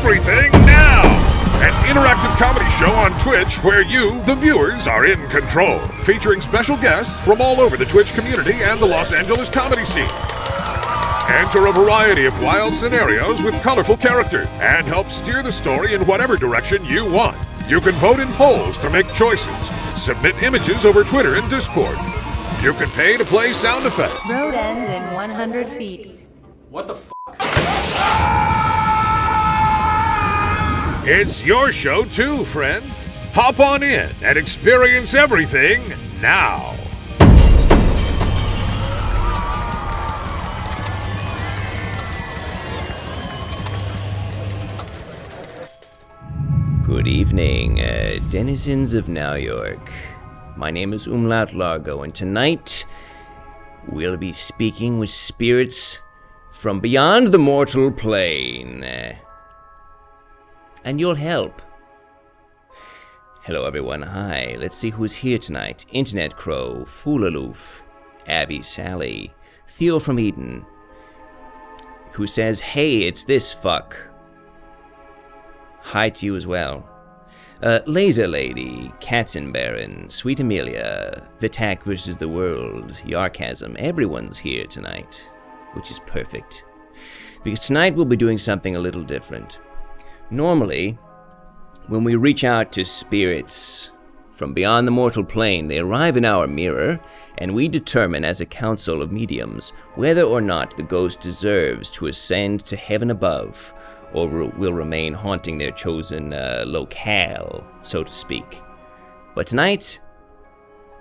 Everything Now! An interactive comedy show on Twitch where you, the viewers, are in control. Featuring special guests from all over the Twitch community and the Los Angeles comedy scene. Enter a variety of wild scenarios with colorful characters and help steer the story in whatever direction you want. You can vote in polls to make choices. Submit images over Twitter and Discord. You can pay to play sound effects. Road ends in 100 feet. What the f***? It's your show too, friend. Hop on in and experience everything now. Good evening, denizens of New York. My name is Umlaut Largo, and tonight we'll be speaking with spirits from beyond the mortal plane. And you'll help. Hello, everyone. Hi. Let's see who's here tonight. Internet Crow, Foolaloof, Abby Sally, Theo from Eden, who says, "Hey, it's this fuck." Hi to you as well. Laser Lady, Katzenbaron, Sweet Amelia, Vitak vs. the World, Yarkasm. Everyone's here tonight, which is perfect. Because tonight we'll be doing something a little different. Normally, when we reach out to spirits from beyond the mortal plane, they arrive in our mirror, and we determine as a council of mediums whether or not the ghost deserves to ascend to heaven above, or will remain haunting their chosen locale, so to speak. But tonight,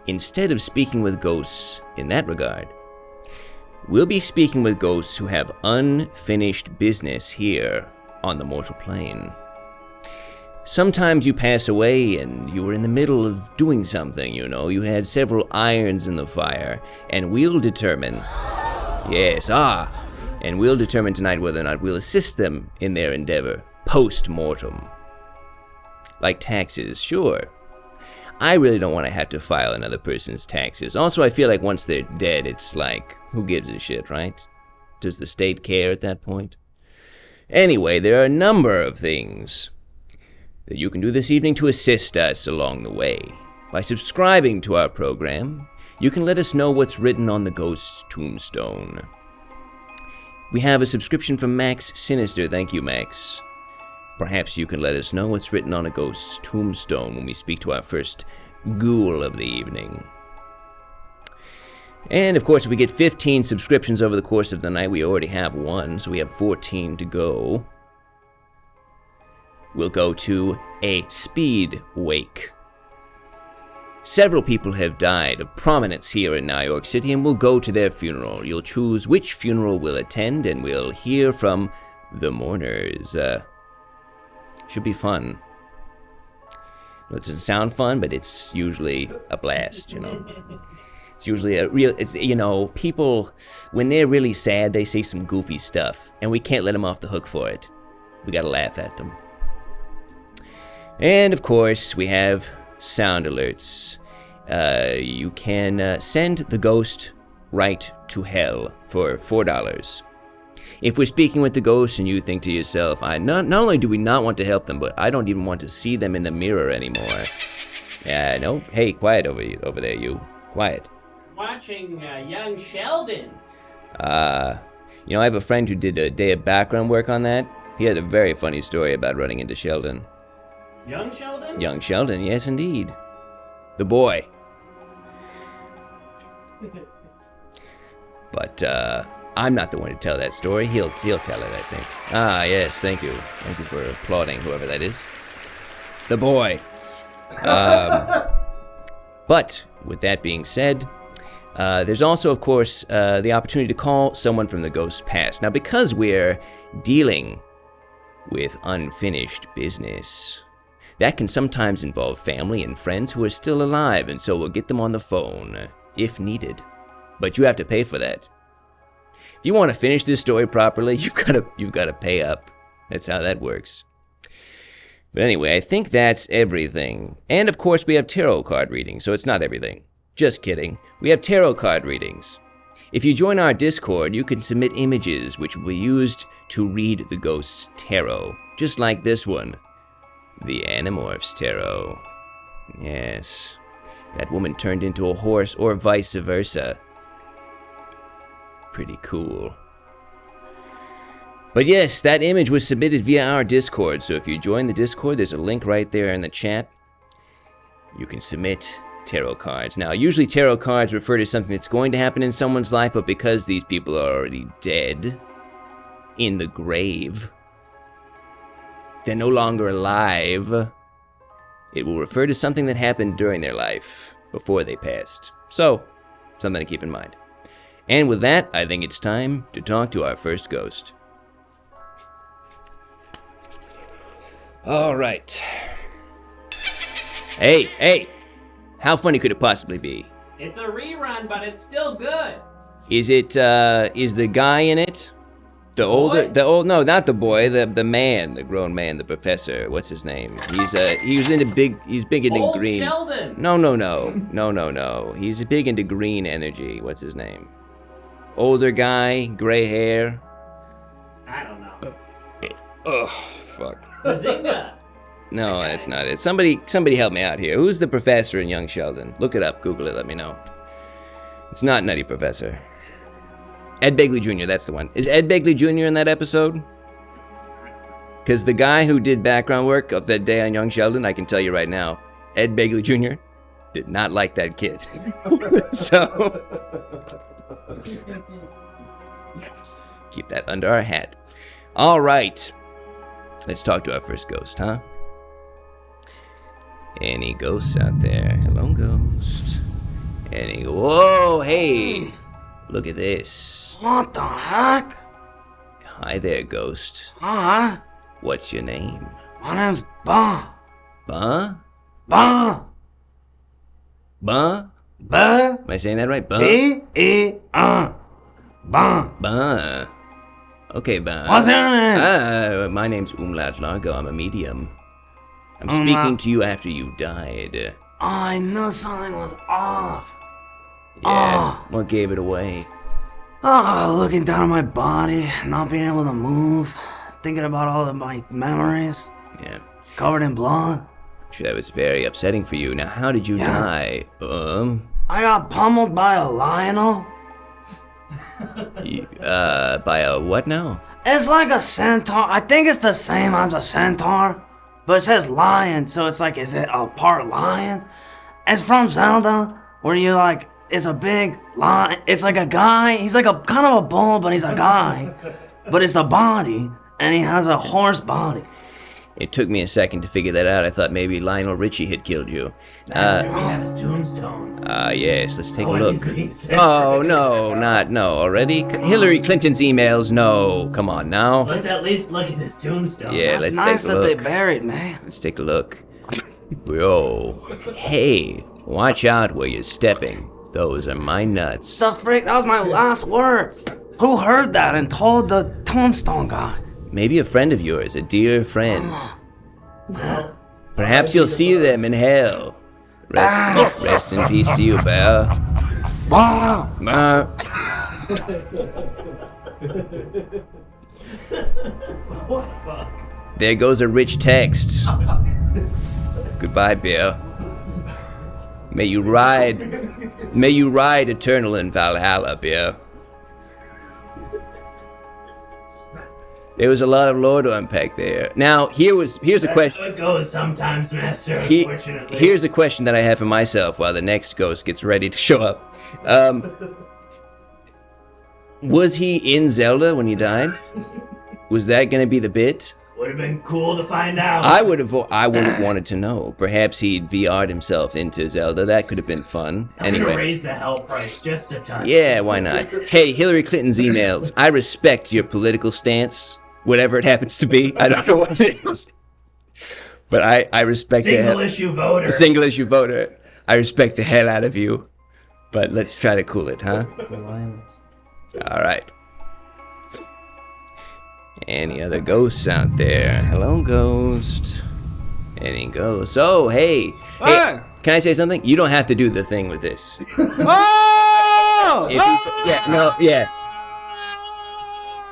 instead of speaking with ghosts in that regard, we'll be speaking with ghosts who have unfinished business here on the mortal plane. Sometimes you pass away and you were in the middle of doing something, you know. You had several irons in the fire, and we'll determine... Yes, and we'll determine tonight whether or not we'll assist them in their endeavor, post-mortem. Like taxes, sure. I really don't want to have to file another person's taxes. Also, I feel like once they're dead, it's like, who gives a shit, right? Does the state care at that point? Anyway, there are a number of things that you can do this evening to assist us along the way. By subscribing to our program, you can let us know what's written on the ghost's tombstone. We have a subscription from Max Sinister. Thank you, Max. Perhaps you can let us know what's written on a ghost's tombstone when we speak to our first ghoul of the evening. And, of course, if we get 15 subscriptions over the course of the night, we already have one, so we have 14 to go. We'll go to a speed wake. Several people have died of prominence here in New York City, and we'll go to their funeral. You'll choose which funeral we'll attend, and we'll hear from the mourners. Should be fun. Well, it doesn't sound fun, but it's usually a blast, you know. It's usually people, when they're really sad, they say some goofy stuff, and we can't let them off the hook for it. We gotta laugh at them. And, of course, we have sound alerts. You can send the ghost right to hell for $4. If we're speaking with the ghost and you think to yourself, not only do we not want to help them, but I don't even want to see them in the mirror anymore. No, hey, quiet over there, you. Quiet. Watching young Sheldon. I have a friend who did a day of background work on that. He had a very funny story about running into Sheldon. Young Sheldon? Young Sheldon, yes indeed. The boy. But, I'm not the one to tell that story. He'll tell it, I think. Ah, yes, thank you. Thank you for applauding, whoever that is. The boy. But, with that being said, there's also, of course, the opportunity to call someone from the ghost's past. Now, because we're dealing with unfinished business, that can sometimes involve family and friends who are still alive, and so we'll get them on the phone, if needed. But you have to pay for that. If you want to finish this story properly, you've got to pay up. That's how that works. But anyway, I think that's everything. And of course, we have tarot card readings, so it's not everything. Just kidding. We have tarot card readings. If you join our Discord, you can submit images which will be used to read the ghost's tarot. just like this one. The Animorphs Tarot. Yes. That woman turned into a horse or vice versa. Pretty cool. But yes, that image was submitted via our Discord, so if you join the Discord, there's a link right there in the chat. You can submit tarot cards. Now, usually tarot cards refer to something that's going to happen in someone's life, but because these people are already dead, in the grave, they're no longer alive, it will refer to something that happened during their life, before they passed. So, something to keep in mind. And with that, I think it's time to talk to our first ghost. All right. Hey, how funny could it possibly be? It's a rerun, but it's still good. Is the guy in it? No, not the boy, the man, the grown man, the professor. What's his name? He's big into Old green. Sheldon. No. He's big into green energy. What's his name? Older guy, gray hair. I don't know. Oh, fuck. Bazinga. No, that's not it. Somebody help me out here. Who's the professor in Young Sheldon? Look it up, Google it, let me know. It's not Nutty Professor. Ed Begley Jr., that's the one. Is Ed Begley Jr. in that episode? Because the guy who did background work of that day on Young Sheldon, I can tell you right now, Ed Begley Jr. did not like that kid. So, keep that under our hat. All right. Let's talk to our first ghost, huh? Any ghosts out there? Hello, ghost. Whoa, hey! Look at this. What the heck? Hi there, ghost. Huh? What's your name? My name's Ba. Ba? Ba. Ba? Ba. Am I saying that right? Ba? B-E-A. Ba. Ba. Okay, Ba. What's your name? My name's Umlaut Largo. I'm a medium. I'm speaking to you after you died. I knew something was off. Yeah, what gave it away? Looking down at my body, not being able to move, thinking about all of my memories. Yeah. Covered in blood. I'm sure that was very upsetting for you. Now, how did you die? I got pummeled by a lion. By a what now? It's like a centaur. I think it's the same as a centaur, but it says lion, so it's like, is it a part lion? It's from Zelda, where you like, it's a big lion. It's like a guy. He's like a kind of a bull, but he's a guy. But it's a body, and he has a horse body. It took me a second to figure that out. I thought maybe Lionel Richie had killed you. We have his tombstone. Yes, let's take a look. Oh, no, already? Hillary Clinton's emails, no. Come on now. Let's at least look at his tombstone. Yeah, let's nice take a look. that they buried me. Let's take a look. Bro, hey, watch out where you're stepping. Those are my nuts. The freak, that was my last words. Who heard that and told the tombstone guy? Maybe a friend of yours, a dear friend. Perhaps you'll see them in hell. Rest in peace to you, bear. There goes a rich text. Goodbye, bear. May you ride eternal in Valhalla, bear. There was a lot of lore to unpack there. Now, here's a question. That's how it goes sometimes, Master, unfortunately. Here's a question that I have for myself while the next ghost gets ready to show up. Was he in Zelda when he died? Was that going to be the bit? Would have been cool to find out. I would have wanted to know. Perhaps he'd VR'd himself into Zelda. That could have been fun. I'm gonna Anyway. raise the hell price just a touch. Yeah, why not? Hey, Hillary Clinton's emails. I respect your political stance, whatever it happens to be. I don't know what it is. But I respect Single issue voter. Single issue voter. I respect the hell out of you. But let's try to cool it, huh? All right. Any other ghosts out there? Hello, ghost. Any ghosts? Oh, hey. Hey, can I say something? You don't have to do the thing with this.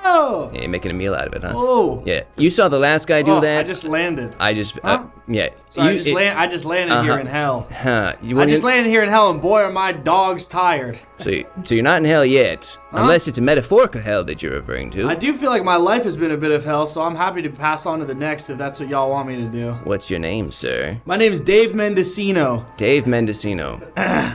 Oh! Yeah, you're making a meal out of it, huh? Oh! Yeah. You saw the last guy do that? I just landed. Yeah. So I just landed here in hell. Huh. I just landed here in hell, and boy, are my dogs tired. So you're not in hell yet, unless it's a metaphorical hell that you're referring to. I do feel like my life has been a bit of hell, so I'm happy to pass on to the next if that's what y'all want me to do. What's your name, sir? My name's Dave Mendocino. Dave Mendocino.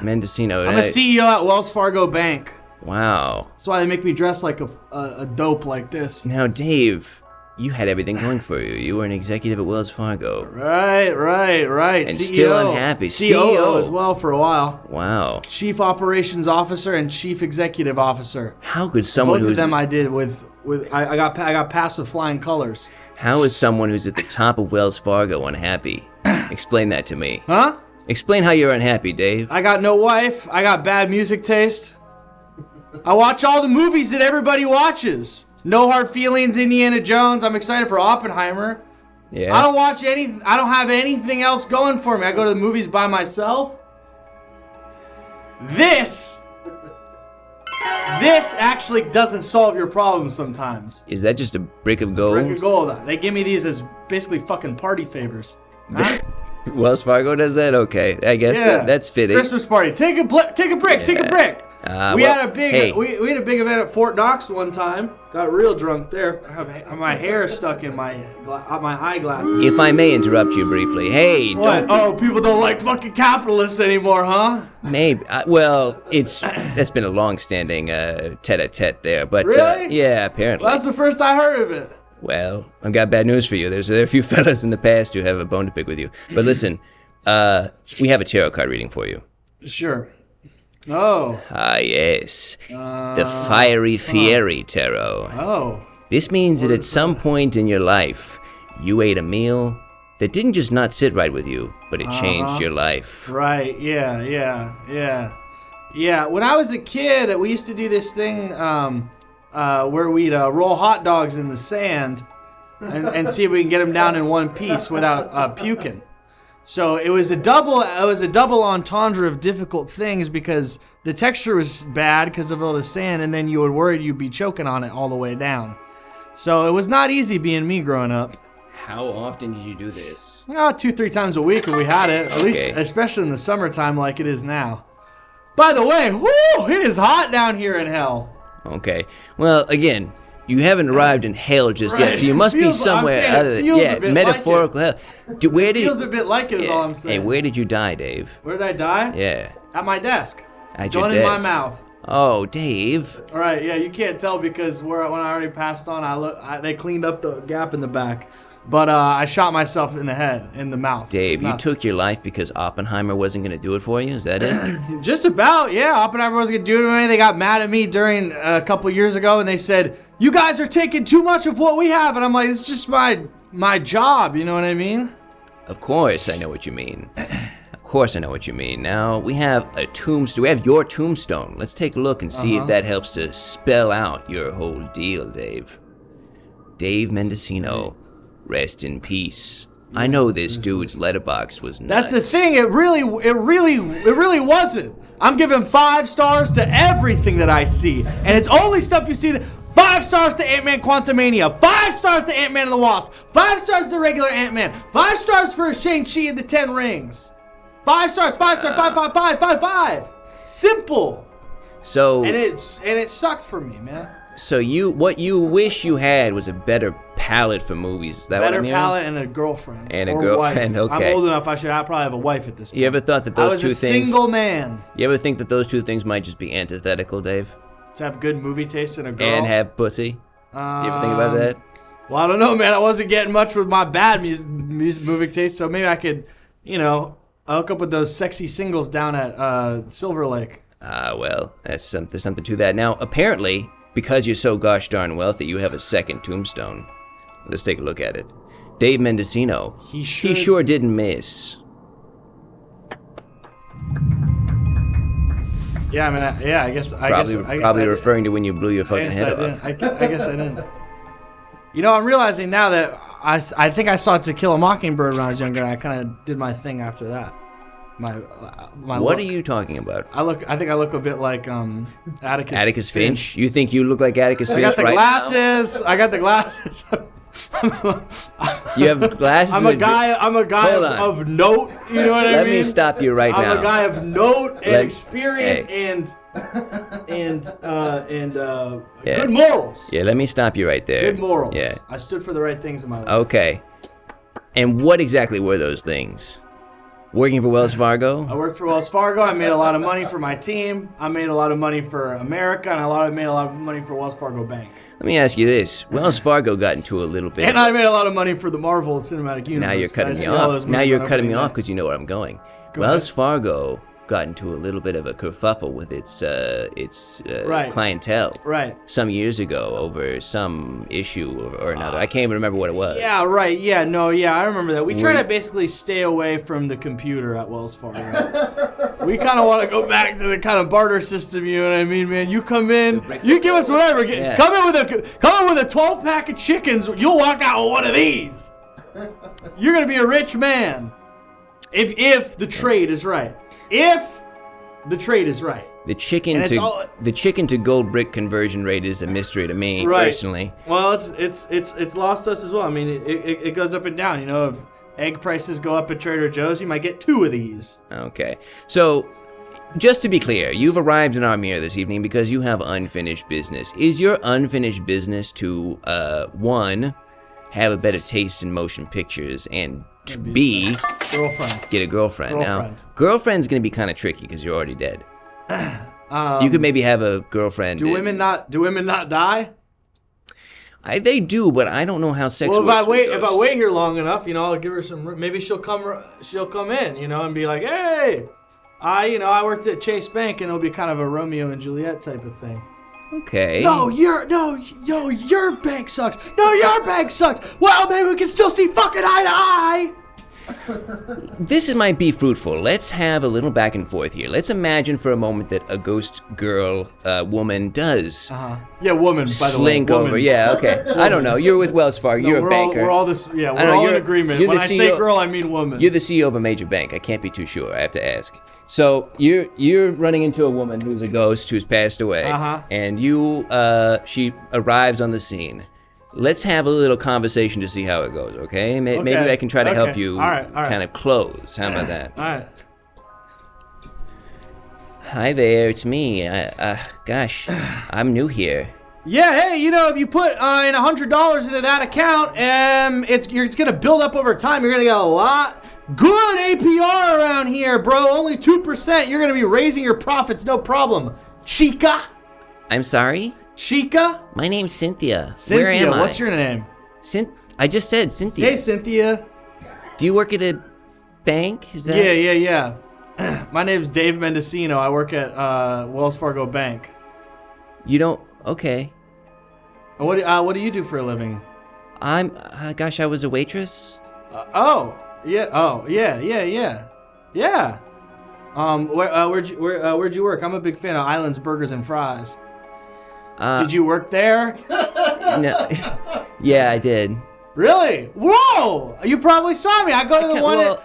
Mendocino. I'm a CEO at Wells Fargo Bank. Wow. That's why they make me dress like a dope like this. Now, Dave, you had everything going for you. You were an executive at Wells Fargo. Right. And CEO. Still unhappy. COO as well for a while. Wow. Chief Operations Officer and Chief Executive Officer. How could someone Both of them I did with I got passed with flying colors. How is someone who's at the top of Wells Fargo unhappy? Explain that to me. Huh? Explain how you're unhappy, Dave. I got no wife. I got bad music taste. I watch all the movies that everybody watches. No Hard Feelings, Indiana Jones. I'm excited for Oppenheimer. Yeah. I don't have anything else going for me. I go to the movies by myself. This actually doesn't solve your problems sometimes. Is that just a brick of gold? Brick of gold. They give me these as basically fucking party favors. Huh? Wells Fargo does that? Okay, I guess that's fitting. Christmas party. Take a brick. Take a brick. We had a big event at Fort Knox one time. Got real drunk there. I have my hair stuck in my eyeglasses. If I may interrupt you briefly, hey, what? Oh, people don't like fucking capitalists anymore, huh? Maybe. That's been a long-standing tete-a-tete there, but really? Yeah, apparently. Well, that's the first I heard of it. Well, I've got bad news for you. There are a few fellas in the past who have a bone to pick with you. But listen, we have a tarot card reading for you. Sure. Oh. Ah, yes. The Fiery Fieri Tarot. Oh. This means that at some point in your life, you ate a meal that didn't just not sit right with you, but it changed your life. Right, yeah. When I was a kid, we used to do this thing where we'd roll hot dogs in the sand and see if we can get them down in one piece without puking. So it was a double entendre of difficult things because the texture was bad because of all the sand, and then you were worried you'd be choking on it all the way down. So it was not easy being me growing up. How often did you do this? 2-3 times a week when we had it, at least, especially in the summertime like it is now. By the way, it is hot down here in hell. Okay. Well, again, you haven't arrived in hell just yet, so you must be somewhere other than metaphorical hell. It feels a bit like it is all I'm saying. Hey, where did you die, Dave? Where did I die? Yeah. At my desk. At your desk. In my mouth. Oh, Dave. All right, yeah, you can't tell because when I already passed on, they cleaned up the gap in the back. But I shot myself in the head, in the mouth. Dave, you took your life because Oppenheimer wasn't going to do it for you? Is that it? Just about, yeah. Oppenheimer wasn't going to do it for me. They got mad at me during a couple years ago, and they said, "You guys are taking too much of what we have." And I'm like, it's just my job, you know what I mean? Of course I know what you mean. Of course I know what you mean. Now, we have a tombstone. We have your tombstone. Let's take a look and see if that helps to spell out your whole deal, Dave. Dave Mendocino. Rest in peace. I know this dude's letterbox was nuts. That's the thing. It really wasn't. I'm giving 5 stars to everything that I see, and it's only stuff you see. 5 stars to Ant-Man Quantumania. 5 stars to Ant-Man and the Wasp. 5 stars to regular Ant-Man. 5 stars for Shang-Chi and the 10 Rings. 5 stars. 5 stars. 5. Simple. So. And it sucked for me, man. So what you wish you had was a better palette for movies. Is that what I'm hearing? Better palette and a girlfriend. And a girlfriend, wife. okay. I'm old enough. I probably have a wife at this point. You ever thought that those two things? I was a single man. You ever think that those two things might just be antithetical, Dave? To have good movie taste in a girl. And have pussy. You ever think about that? Well, I don't know, man. I wasn't getting much with my bad movie taste, so maybe I could, hook up with those sexy singles down at Silver Lake. Well, there's something to that. Now, apparently, because you're so gosh darn wealthy, you have a second tombstone. Let's take a look at it. Dave Mendocino. He sure didn't miss. Yeah, I mean, I guess probably referring to when you blew your fucking head off. I guess I didn't. I'm realizing now that I think I saw To Kill a Mockingbird when I was younger, and I kind of did my thing after that. What look. are you talking about? I think I look a bit like Atticus Finch? You think you look like Atticus I Finch got the right glasses. I got the glasses. You have glasses. I'm a guy Hold on. of note. You know what I mean? Let me stop you right now. I'm a guy of note and experience Hey. and Yeah. good morals. Yeah, let me stop you right there. Good morals. Yeah. I stood for the right things in my life. Okay. And what exactly were those things? Working for Wells Fargo? I worked for Wells Fargo. I made a lot of money for my team. I made a lot of money for America, and I made a lot of money for Wells Fargo Bank. Let me ask you this. Wells Fargo got into a little bit. And I made a lot of money for the Marvel Cinematic Universe. Now you're cutting I me see all off. those Now movies you're on cutting me opening off night. because you know where I'm going. Go Wells ahead. Fargo got into a little bit of a kerfuffle with its Right. clientele Right. some years ago over some issue or another. I can't even remember what it was. Yeah, right. Yeah, no, yeah, I remember that. We try We- to basically stay away from the computer at Wells Fargo. We kind of want to go back to the kind of barter system, you know what I mean, man? You come in, you give us whatever. Yeah. Come in with a 12-pack of chickens, you'll walk out with one of these. You're going to be a rich man. If the trade is right. If the trade is right. The chicken And it's to gold brick conversion rate is a mystery to me Right. personally. Well, it's lost us as well. I mean, it goes up and down. You know, if egg prices go up at Trader Joe's, you might get 2 of these. Okay. So, just to be clear, you've arrived in our mirror this evening because you have unfinished business. Is your unfinished business to, one, have a better taste in motion pictures, and B, Girlfriend. get a girlfriend? Now, Girlfriend. girlfriend's going to be kind of tricky because you're already dead. You could maybe have a girlfriend. Do women not die? They do, but I don't know how sex Well, works. if I wait here long enough, you know, I'll give her some. Maybe she'll come in, you know, and be like, "Hey, I worked at Chase Bank," and it'll be kind of a Romeo and Juliet type of thing. Okay. Your bank sucks. No, your bank sucks. Well, maybe we can still see fucking eye to eye. This might be fruitful. Let's have a little back and forth here. Let's imagine for a moment that a ghost girl, woman does Yeah, woman. By the way, slink over. woman. Yeah, okay. I don't know. You're with Wells Fargo. You're a banker. We're all this. Yeah, I we're know, all in you're- agreement. you're When the I say CEO girl, I mean woman. You're the CEO of a major bank. I can't be too sure. I have to ask. So you're running into a woman who's a ghost who's passed away, and she arrives on the scene. Let's have a little conversation to see how it goes, okay? Maybe I can try to help you All right. kind of close. How about that? All right. Hi there, it's me. Gosh, I'm new here. Yeah, hey, you know, if you put in $100 into that account, it's gonna build up over time. You're gonna get a lot good APR around here, bro. Only 2%. You're gonna be raising your profits, no problem. Chica, I'm sorry? Chica, My name's Cynthia. Cynthia. Where am I? What's your name? I just said Cynthia. Hey, Cynthia. Do you work at a bank? Is that? Yeah. My name's Dave Mendocino. I work at Wells Fargo Bank. You don't? Okay. What do you do for a living? Gosh, I was a waitress. Yeah. Where'd you work? I'm a big fan of Islands Burgers and Fries. Did you work there? No. Yeah, I did. Really? Whoa! You probably saw me. I go to the one. well-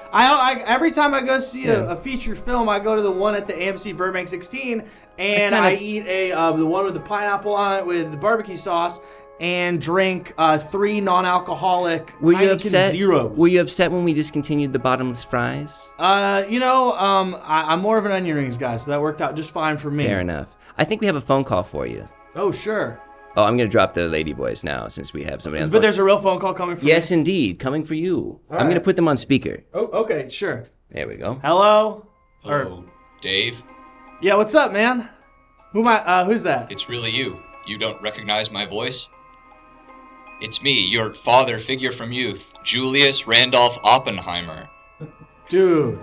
Every time I go see a feature film, I go to the one at the AMC Burbank 16, and I eat the one with the pineapple on it with the barbecue sauce, and drink 3 non-alcoholic Heineken Zeros. Were you upset when we discontinued the bottomless fries? I'm more of an onion rings guy, so that worked out just fine for me. Fair enough. I think we have a phone call for you. Oh, sure. Oh, I'm gonna drop the lady voice now since we have somebody else. But there's a real phone call coming from Yes, me? indeed, coming for you. I'm right. gonna put them on speaker. Oh, okay, sure. There we go. Hello? Hello, Dave. Yeah, what's up, man? Who's that? It's really you. You don't recognize my voice? It's me, your father figure from youth, Julius Randolph Oppenheimer. Dude.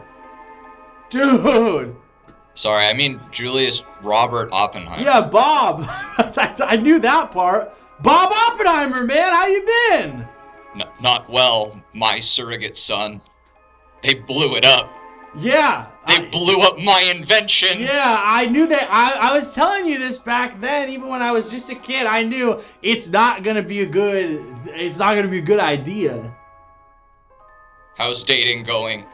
Sorry, I mean Julius Robert Oppenheimer. Yeah, Bob. I knew that part. Bob Oppenheimer, man, how you been? Not well, my surrogate son. They blew it up. Yeah. They blew up my invention. Yeah, I knew that. I was telling you this back then, even when I was just a kid. I knew it's not gonna be a good idea. How's dating going?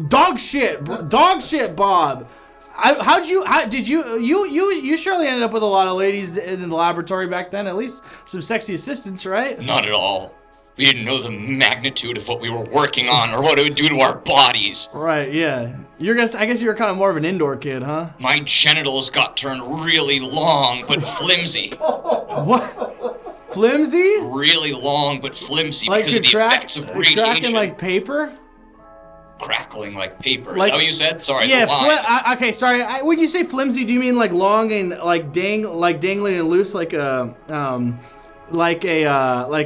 Dog shit, Bob. You surely ended up with a lot of ladies in the laboratory back then, at least some sexy assistants, right? Not at all. We didn't know the magnitude of what we were working on or what it would do to our bodies. Right, yeah. I guess you were kind of more of an indoor kid, huh? My genitals got turned really long but flimsy. What? Flimsy? Really long but flimsy Like because of the effects of radiation. Cracking like paper? Crackling like paper. Like- Is that what you said? Sorry, Yeah, the line. okay, sorry. When you say flimsy, do you mean like long and like dangling and loose like a ribbon?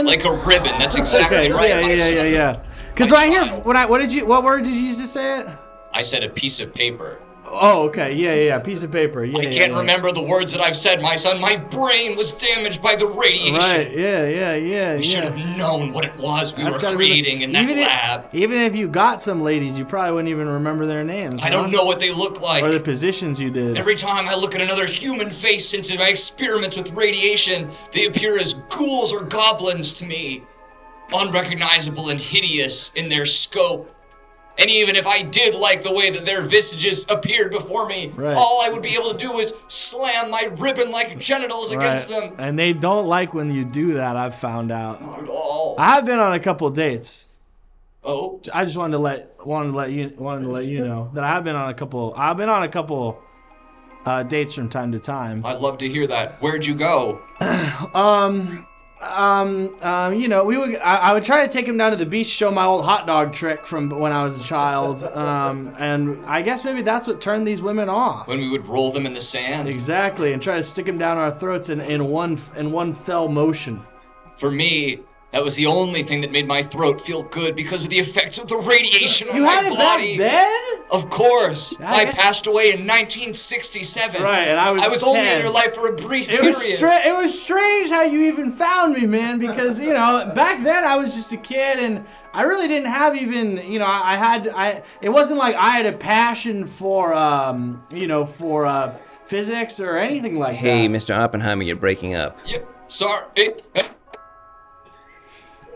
Like a ribbon. That's exactly right. Yeah. Because right here, what word did you use to say it? I said a piece of paper. Oh, okay. Yeah. Piece of paper. Yeah. I can't remember the words that I've said, my son. My brain was damaged by the radiation. Right. Yeah. We should have known what it was we That's were gotta creating in that lab. Even if you got some ladies, you probably wouldn't even remember their names. I don't know what they look like. Or the positions you did. Every time I look at another human face since my experiments with radiation, they appear as ghouls or goblins to me. Unrecognizable and hideous in their scope. And even if I did like the way that their visages appeared before me, all I would be able to do is slam my ribbon-like genitals against them. And they don't like when you do that, I've found out. Not at all. I've been on a couple dates. Oh. I just wanted to let you know that I've been on a couple dates from time to time. I'd love to hear that. Where'd you go? I would try to take him down to the beach, show my old hot dog trick from when I was a child, and I guess maybe that's what turned these women off. When we would roll them in the sand? Exactly, and try to stick them down our throats in one fell motion. For me, that was the only thing that made my throat feel good because of the effects of the radiation on my body. You had it back then? Of course. I guess- passed away in 1967. Right, and I was only 10. in your life for a brief period. It was strange how you even found me, man, because, back then I was just a kid and I really didn't have even, it wasn't like I had a passion for, physics or anything like that. Hey, Mr. Oppenheimer, you're breaking up. Yeah, sorry.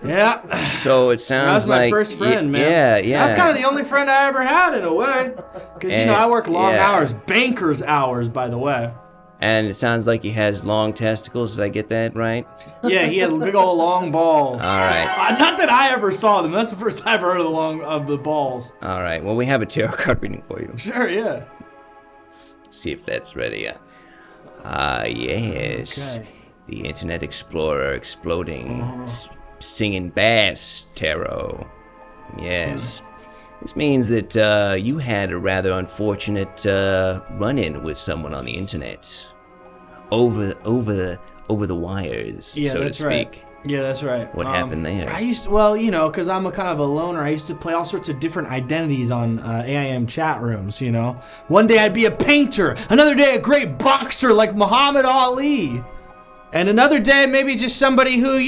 Yeah. So it sounds like... That was my first friend, man. Yeah. That's kind of the only friend I ever had, in a way. Because, I work long hours. Banker's hours, by the way. And it sounds like he has long testicles. Did I get that right? Yeah, he had big old long balls. All right. Not that I ever saw them. That's the first time I've heard of the balls. All right. Well, we have a tarot card reading for you. Sure, yeah. Let's see if that's ready. Yes. Okay. The Internet Explorer exploding. Singing bass tarot. Yes. This means that you had a rather unfortunate run-in with someone on the internet, over the wires, so to speak. Right. Yeah, that's right. What happened there? I used to, because I'm a kind of a loner, I used to play all sorts of different identities on AIM chat rooms, One day I'd be a painter, another day a great boxer like Muhammad Ali, and another day maybe just somebody who,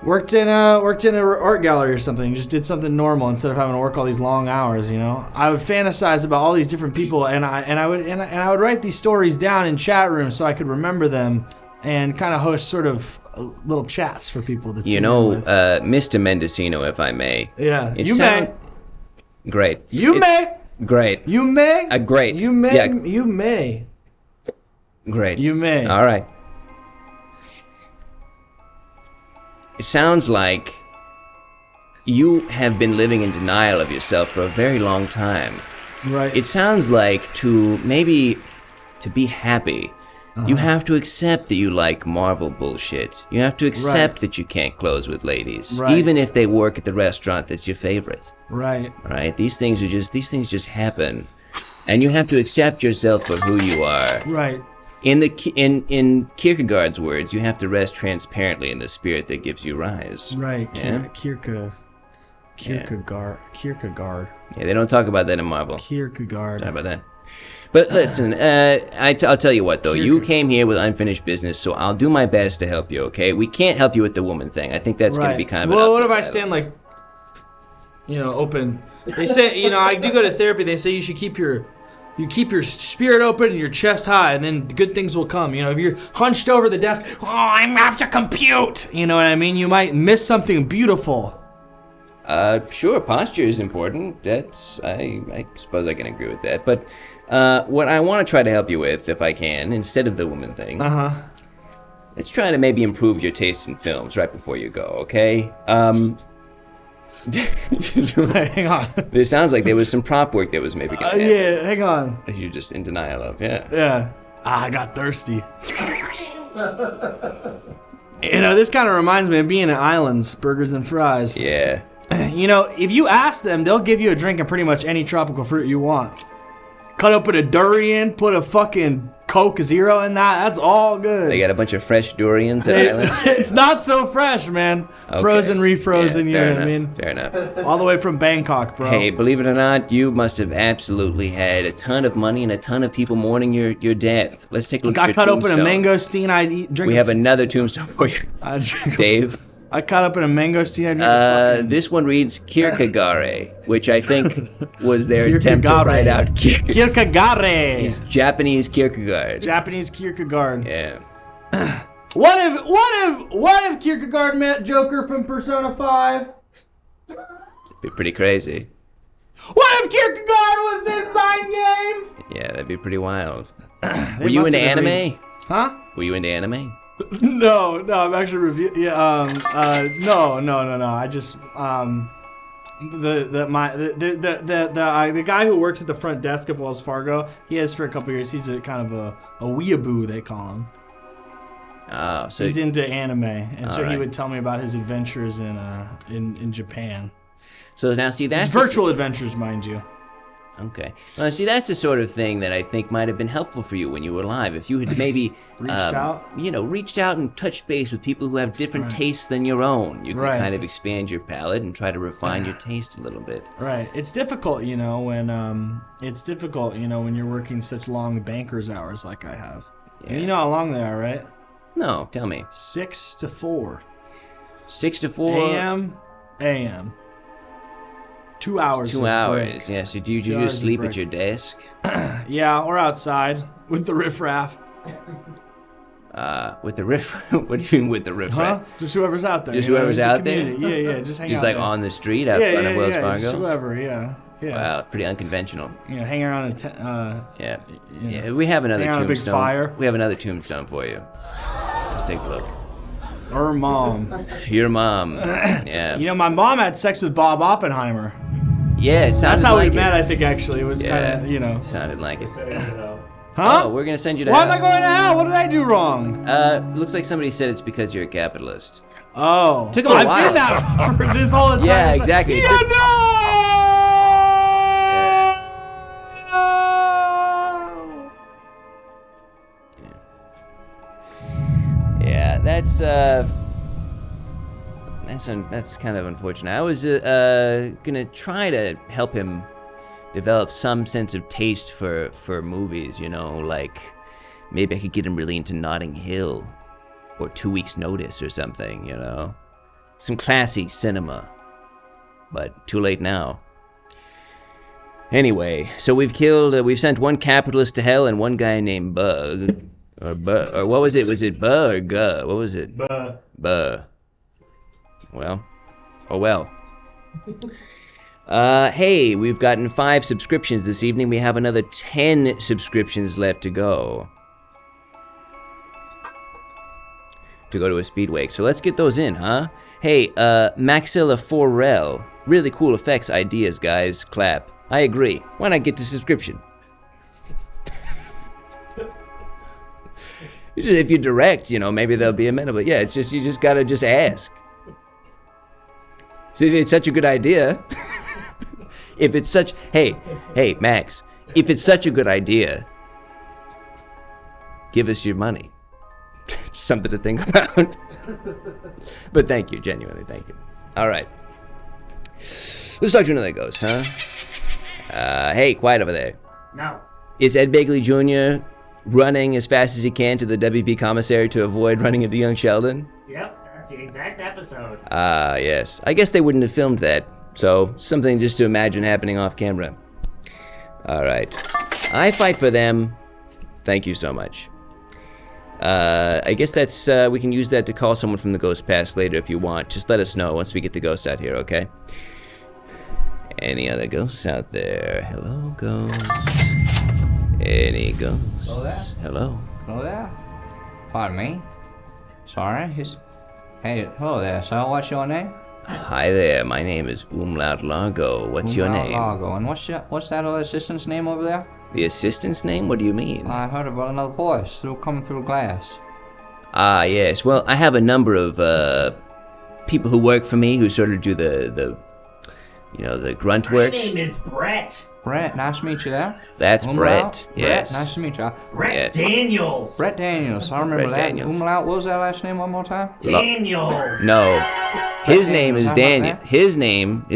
worked in a art gallery or something. Just did something normal instead of having to work all these long hours. I would fantasize about all these different people, and I would write these stories down in chat rooms so I could remember them, and kind of host sort of little chats for people to tune in with. Mr. Mendocino, if I may. Yeah, may. Great. You may. Great. You may. Great. You may. Yeah. You may. Great. You may. All right. It sounds like you have been living in denial of yourself for a very long time. Right. It sounds like to be happy, you have to accept that you like Marvel bullshit. You have to accept that you can't close with ladies, even if they work at the restaurant that's your favorite. Right. Right? These things just happen. And you have to accept yourself for who you are. Right. In Kierkegaard's words, you have to rest transparently in the spirit that gives you rise. Right. Yeah? Kierkegaard. Yeah, they don't talk about that in Marvel. Kierkegaard. Talk about that. But listen, I'll tell you what, though. You came here with unfinished business, so I'll do my best to help you, okay? We can't help you with the woman thing. I think that's going to be kind of an Well, what if uphill I stand, open? They say, I do go to therapy. They say you should keep your spirit open and your chest high, and then good things will come. If you're hunched over the desk, I have to compute. You know what I mean? You might miss something beautiful. Sure, posture is important. That's, I suppose I can agree with that. But what I want to try to help you with, if I can, instead of the woman thing, let's try to maybe improve your taste in films right before you go, okay? Hang on. This sounds like there was some prop work that was maybe gonna happen. Yeah, hang on. That you're just in denial of, yeah. Yeah. I got thirsty. You know, this kind of reminds me of being at Islands, Burgers and Fries. Yeah. You know, if you ask them, they'll give you a drink of pretty much any tropical fruit you want. Cut up a durian, put a fucking Coke Zero in that. That's all good. They got a bunch of fresh durians at Islands. It's not so fresh, man. Okay. Frozen, refrozen, you know what I mean? Fair enough. All the way from Bangkok, bro. Hey, believe it or not, you must have absolutely had a ton of money and a ton of people mourning your death. Let's take a look at I your cut open a tombstone. mangosteen, I'd eat, drink. We have another tombstone for you, Dave. I cut open a mangosteen, I'd drink a fucking... This one reads Kierkegaard, which I think was their attempt to Kierkegaard. write out Kierkegaard. He's Japanese Kierkegaard. Japanese Kierkegaard. Yeah. What if Kierkegaard met Joker from Persona 5? Be pretty crazy. What if Kierkegaard was in Mind Game? Yeah, that'd be pretty wild. Were you into anime? Huh? Were you into anime? No, I'm actually reviewing. Yeah, no. I just the guy who works at the front desk of Wells Fargo, he has for a couple years. He's a kind of a weeaboo, they call him. Oh, so he's into anime, and so right. he would tell me about his adventures in Japan. So now, see, that's virtual adventures, mind you. Okay. Well, see, that's the sort of thing that I think might have been helpful for you when you were alive. If you had maybe reached out and touched base with people who have different tastes than your own, you could kind of expand your palate and try to refine your taste a little bit. Right. It's difficult, you know, when you're working such long banker's hours like I have. Yeah. And you know how long they are, right? No, tell me. 6 to 4. 6 to 4 a.m. 2 hours. 2 hours. Yeah. So do you just sleep at your desk? Yeah, or outside with the riffraff. With the riff? What do you mean with the riffraff? Huh? Just whoever's out there. Just whoever's out there? Yeah. Just hang out. Just like there. on the street out front of Wells Fargo? Just whoever. Yeah. Wow, pretty unconventional. Yeah, hang around Yeah, we have another tombstone. A big fire. We have another tombstone for you. Let's take a look. Her mom. Your mom. Yeah. You know, my mom had sex with Bob Oppenheimer. Yeah, it sounded That's how like we met, I think, actually. It was kind of, you know. Sounded like it. Huh? Oh, we're going to send you to Why hell. am I going to hell? What did I do wrong? Looks like somebody said it's because you're a capitalist. Oh. Took him a while. I've been that for this whole time. Yeah, exactly. Yeah, no! Yeah, that's kind of unfortunate. I was gonna try to help him develop some sense of taste for movies, you know, like maybe I could get him really into Notting Hill or 2 Weeks Notice or something, you know, some classy cinema. But too late now. Anyway, so we've sent one capitalist to hell and one guy named Bug. Or what was it? Was it Buh or Guh? What was it? Buh. Well. Oh well. Hey, we've gotten 5 subscriptions this evening. We have another 10 subscriptions left to go. To go to a speedway. So let's get those in, huh? Hey, Maxilla Forel. Really cool effects ideas, guys. Clap. I agree. Why not get the subscription? If you direct, you know, maybe they'll be amenable. Yeah, it's just, you just gotta just ask. So it's such a good idea. If it's such, hey, Max, if it's such a good idea, give us your money. Something to think about. But thank you, genuinely, thank you. All right. Let's talk to another ghost, huh? Hey, quiet over there. No. Is Ed Begley Jr. running as fast as he can to the WB commissary to avoid running into young Sheldon? Yep, that's the exact episode. Yes. I guess they wouldn't have filmed that, so something just to imagine happening off camera. All right. I fight for them. Thank you so much. I guess that's, we can use that to call someone from the ghost past later if you want. Just let us know once we get the ghost out here, okay? Any other ghosts out there? Hello, ghosts. Any ghosts? Hello there? Hello. Hello there. Pardon me. Sorry. Hey, hello there. So, what's your name? Hi there. My name is Umlaut Largo. What's your name? Largo. And what's that other assistant's name over there? The assistant's name? What do you mean? I heard about another voice coming through glass. Ah, yes. Well, I have a number of people who work for me who sort of do the grunt work. My name is Brett. Brett, nice to meet you there. That's Brett. Brett, Yes. nice to meet you. Brett Yes. Daniels. Brett Daniels, I remember Brett that. Daniels. Umlaut, what was that last name one more time? Daniels. No. His name is How about Daniel. that? His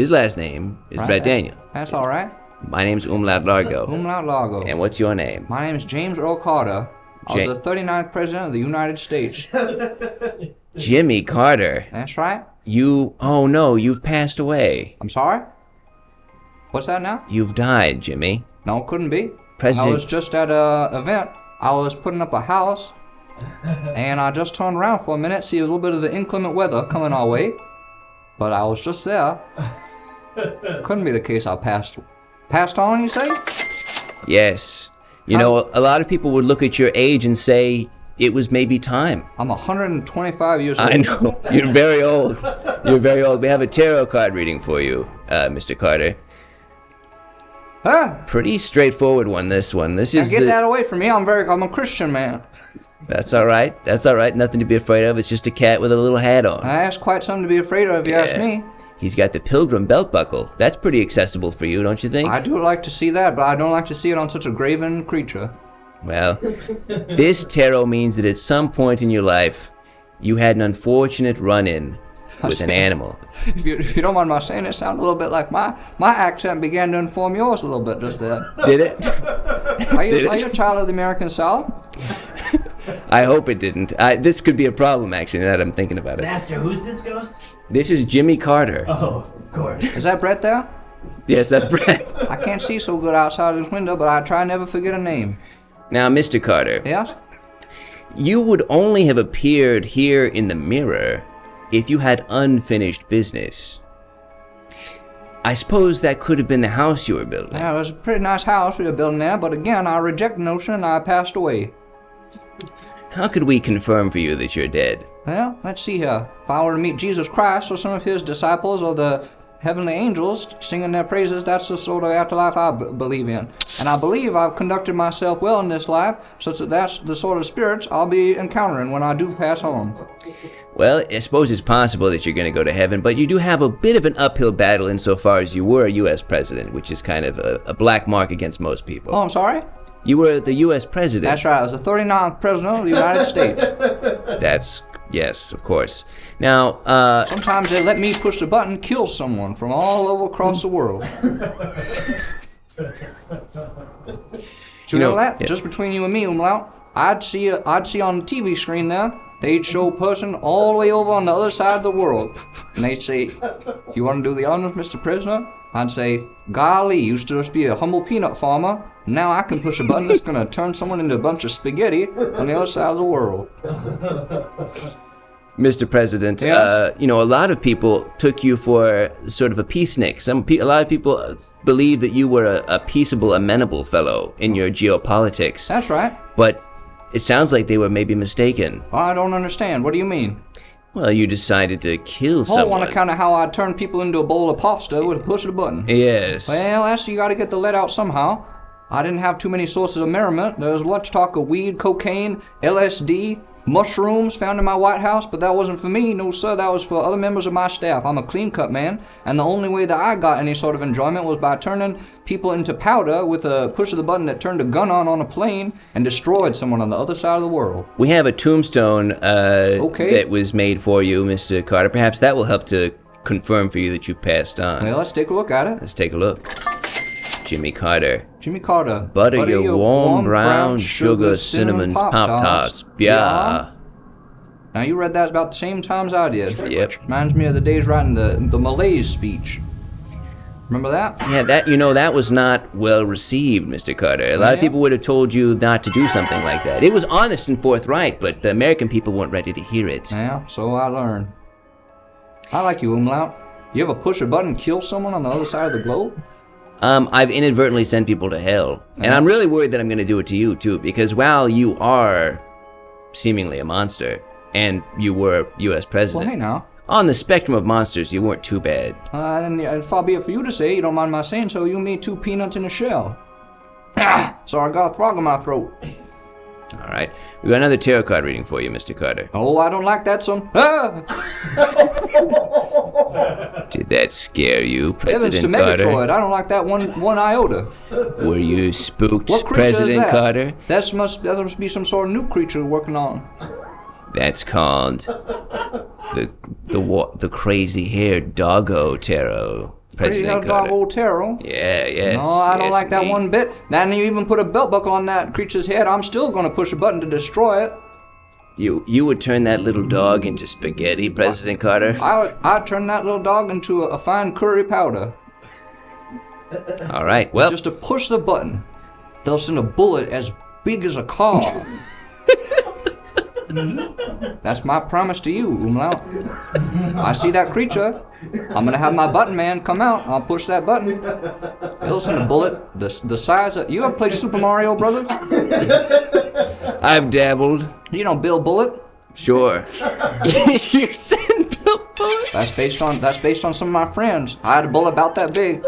last name is Right. Brett Daniel. That's all right. My name's Umlaut Largo. Umlaut Largo. And what's your name? My name is James Earl Carter. I was Ja- the 39th president of the United States. Jimmy Carter. That's right. Oh no, you've passed away. I'm sorry? What's that now? You've died, Jimmy. No, it couldn't be. President- I was just at a event. I was putting up a house, and I just turned around for a minute, see a little bit of the inclement weather coming our way. But I was just there. Couldn't be the case. I passed on, you say? Yes. You know, a lot of people would look at your age and say it was maybe time. I'm 125 years old. I know. You're very old. You're very old. We have a tarot card reading for you, Mr. Carter. Huh? Pretty straightforward one, this one. This Now is get that away from me. I'm a Christian man. That's all right. That's all right. Nothing to be afraid of. It's just a cat with a little hat on. That's quite something to be afraid of, if you ask me. He's got the pilgrim belt buckle. That's pretty accessible for you, don't you think? I do like to see that, but I don't like to see it on such a graven creature. Well, this tarot means that at some point in your life, you had an unfortunate run-in with an animal. If you don't mind my saying, it sounded a little bit like my accent began to inform yours a little bit just there. Did it? Are you a child of the American South? I hope it didn't. This could be a problem, actually, now that I'm thinking about it. Master, who's this ghost? This is Jimmy Carter. Oh, of course. Is that Brett there? Yes, that's Brett. I can't see so good outside this window, but I try never forget a name. Now, Mr. Carter, Yes? you would only have appeared here in the mirror if you had unfinished business. I suppose that could have been the house you were building. Yeah, it was a pretty nice house we were building there, but again, I reject the notion and I passed away. How could we confirm for you that you're dead? Well, let's see here. If I were to meet Jesus Christ or some of his disciples or the heavenly angels singing their praises, that's the sort of afterlife I believe in. And I believe I've conducted myself well in this life, such that that's the sort of spirits I'll be encountering when I do pass on. Well, I suppose it's possible that you're going to go to heaven, but you do have a bit of an uphill battle insofar as you were a U.S. president, which is kind of a black mark against most people. Oh, I'm sorry? You were the U.S. president. That's right. I was the 39th president of the United States. Yes, of course. Now, Sometimes they let me push the button, kill someone from all over across the world. Do you know that? yeah. Just between you and me, Umlaut, I'd see on the TV screen there, they'd show a person all the way over on the other side of the world. And they'd say, "You want to do the honors, Mr. President?" I'd say, "Golly, used to just be a humble peanut farmer. Now I can push a button that's going to turn someone into a bunch of spaghetti on the other side of the world." Mr. President, Yeah? a lot of people took you for sort of a peacenik. A lot of people believe that you were a peaceable, amenable fellow in your geopolitics. That's right. But it sounds like they were maybe mistaken. I don't understand. What do you mean? Well, you decided to kill Oh, someone. on account of how I turn people into a bowl of pasta with a push of a button. Yes. Well, you got to get the lead out somehow. I didn't have too many sources of merriment. There was much talk of weed, cocaine, LSD, mushrooms found in my White House, but that wasn't for me. No, sir, that was for other members of my staff. I'm a clean-cut man, and the only way that I got any sort of enjoyment was by turning people into powder with a push of the button that turned a gun on a plane and destroyed someone on the other side of the world. We have a tombstone Okay. that was made for you, Mr. Carter. Perhaps that will help to confirm for you that you passed on. Well, let's take a look at it. Let's take a look. Jimmy Carter. Jimmy Carter. Butter your warm brown sugar cinnamon Pop-Tarts. Yeah. Now, you read that about the same time as I did. Yep. Reminds me of the days writing the Malays speech. Remember that? Yeah, that was not well received, Mr. Carter. A lot of Yeah? people would have told you not to do something like that. It was honest and forthright, but the American people weren't ready to hear it. Yeah, so I learned. I like you, Umlaut. You ever push a button and kill someone on the other side of the globe? I've inadvertently sent people to hell. And I'm really worried that I'm going to do it to you, too, because while you are seemingly a monster, and you were U.S. president, Well, hey now. on the spectrum of monsters, you weren't too bad. And far be it for you to say, you don't mind my saying so, you and me 2 peanuts in a shell. So I got a frog in my throat. All right. We got another tarot card reading for you, Mr. Carter. Oh, I don't like that son. Ah! Did that scare you, Heavens to President Carter? Megatroid, I don't like that one iota. Were you spooked, What creature President is that? Carter? That must be some sort of new creature working on. That's called the crazy-haired doggo tarot, Crazy President dog Carter. old tarot. Yeah, yes. No, I don't yes, like that indeed. one bit. Then you even put a belt buckle on that creature's head, I'm still gonna push a button to destroy it. You would turn that little dog into spaghetti, President Carter? I'd turn that little dog into a fine curry powder. All right, well, Just to push the button, they'll send a bullet as big as a car. That's my promise to you, Umlaut. I see that creature. I'm gonna have my button man come out. I'll push that button. It'll send a bullet the size of... You ever played Super Mario, brother? I've dabbled. You know Bill Bullet? Sure. You said Bill Bullet? That's based on some of my friends. I had a bullet about that big.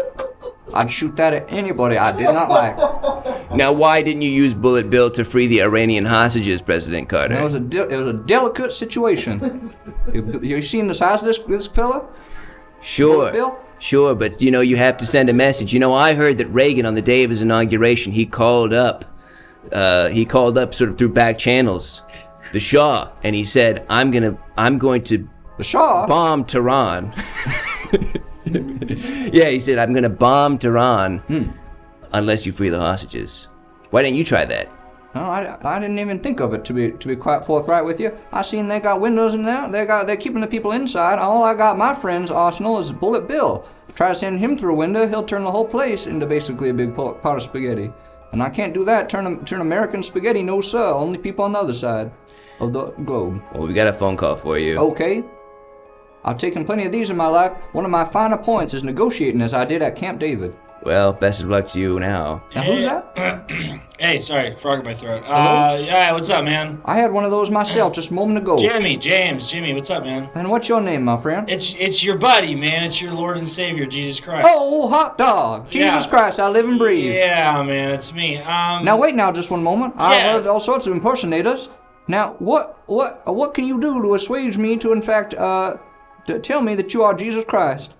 I'd shoot that at anybody I did not like. Now, why didn't you use Bullet Bill to free the Iranian hostages, President Carter? It was a delicate situation. You seen the size of this fella? Sure. Bullet Bill? Sure, but you have to send a message. I heard that Reagan, on the day of his inauguration, he called up sort of through back channels, the Shah, and he said, I'm going to The Shah? bomb Tehran. Yeah, he said, I'm going to bomb Tehran unless you free the hostages. Why didn't you try that? No, I didn't even think of it, to be quite forthright with you. I seen they got windows in there. They're keeping the people inside. All I got my friend's arsenal is Bullet Bill. Try to send him through a window, he'll turn the whole place into basically a big pot of spaghetti. And I can't do that. Turn American spaghetti, no sir. Only people on the other side of the globe. Well, we got a phone call for you. Okay. I've taken plenty of these in my life. One of my finer points is negotiating, as I did at Camp David. Well, best of luck to you now. Now, who's that? Hey, sorry, frog in my throat. Yeah, what's up, man? I had one of those myself just a moment ago. Jimmy, what's up, man? And what's your name, my friend? It's your buddy, man. It's your Lord and Savior, Jesus Christ. Oh, hot dog. Jesus Yeah. Christ, I live and breathe. Yeah, man, it's me. Now, wait now just one moment. I've Yeah. heard all sorts of impersonators. Now, what can you do to assuage me to, in fact, to tell me that you are Jesus Christ?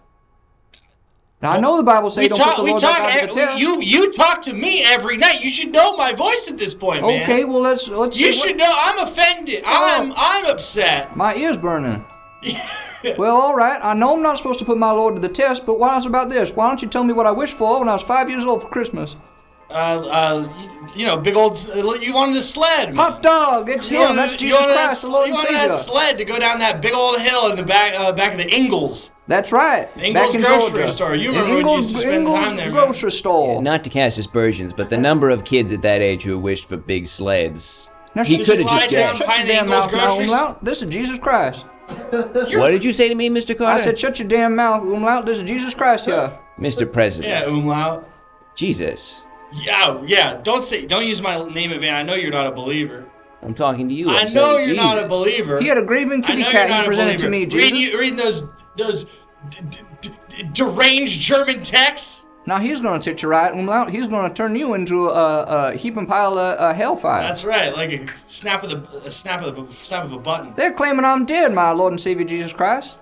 Now, I know the Bible says don't put the Lord thy God to the test. You talk to me every night. You should know my voice at this point, man. Okay, well, let's You see should know. I'm offended. I'm upset. My ear's burning. Well, all right. I know I'm not supposed to put my Lord to the test, but why else about this? Why don't you tell me what I wished for when I was 5 years old for Christmas? Big old. You wanted a sled, man. Hot dog, it's him. That's Jesus Christ, the Lord and You wanted that Savior. sled to go down that big old hill in the back of the Ingalls. That's right. Ingalls Back in grocery Georgia. store. You In remember when you used to spend Ingalls time there, man. grocery store. Not to cast aspersions, but the number of kids at that age who wished for big sleds. Now, He just could have slide just down guessed. behind the damn Ingalls mouth now, grocery store. Umlaut. This is Jesus Christ. What did you say to me, Mr. Carter? I said, shut your damn mouth, Umlaut. This is Jesus Christ here. Mr. President. Yeah, umlaut. Jesus. Yeah. Don't use my name in vain. I know you're not a believer. I'm talking to you. I I'm know saying you're not a Jesus. believer. He had a graven I kitty know cat you're not he a presented to believer. me, Jesus. Reading those deranged German texts. Now he's going to teach you right, Umlaut. He's going to turn you into a heaping pile of hellfire. That's right, like a snap of a button. They're claiming I'm dead, my Lord and Savior Jesus Christ.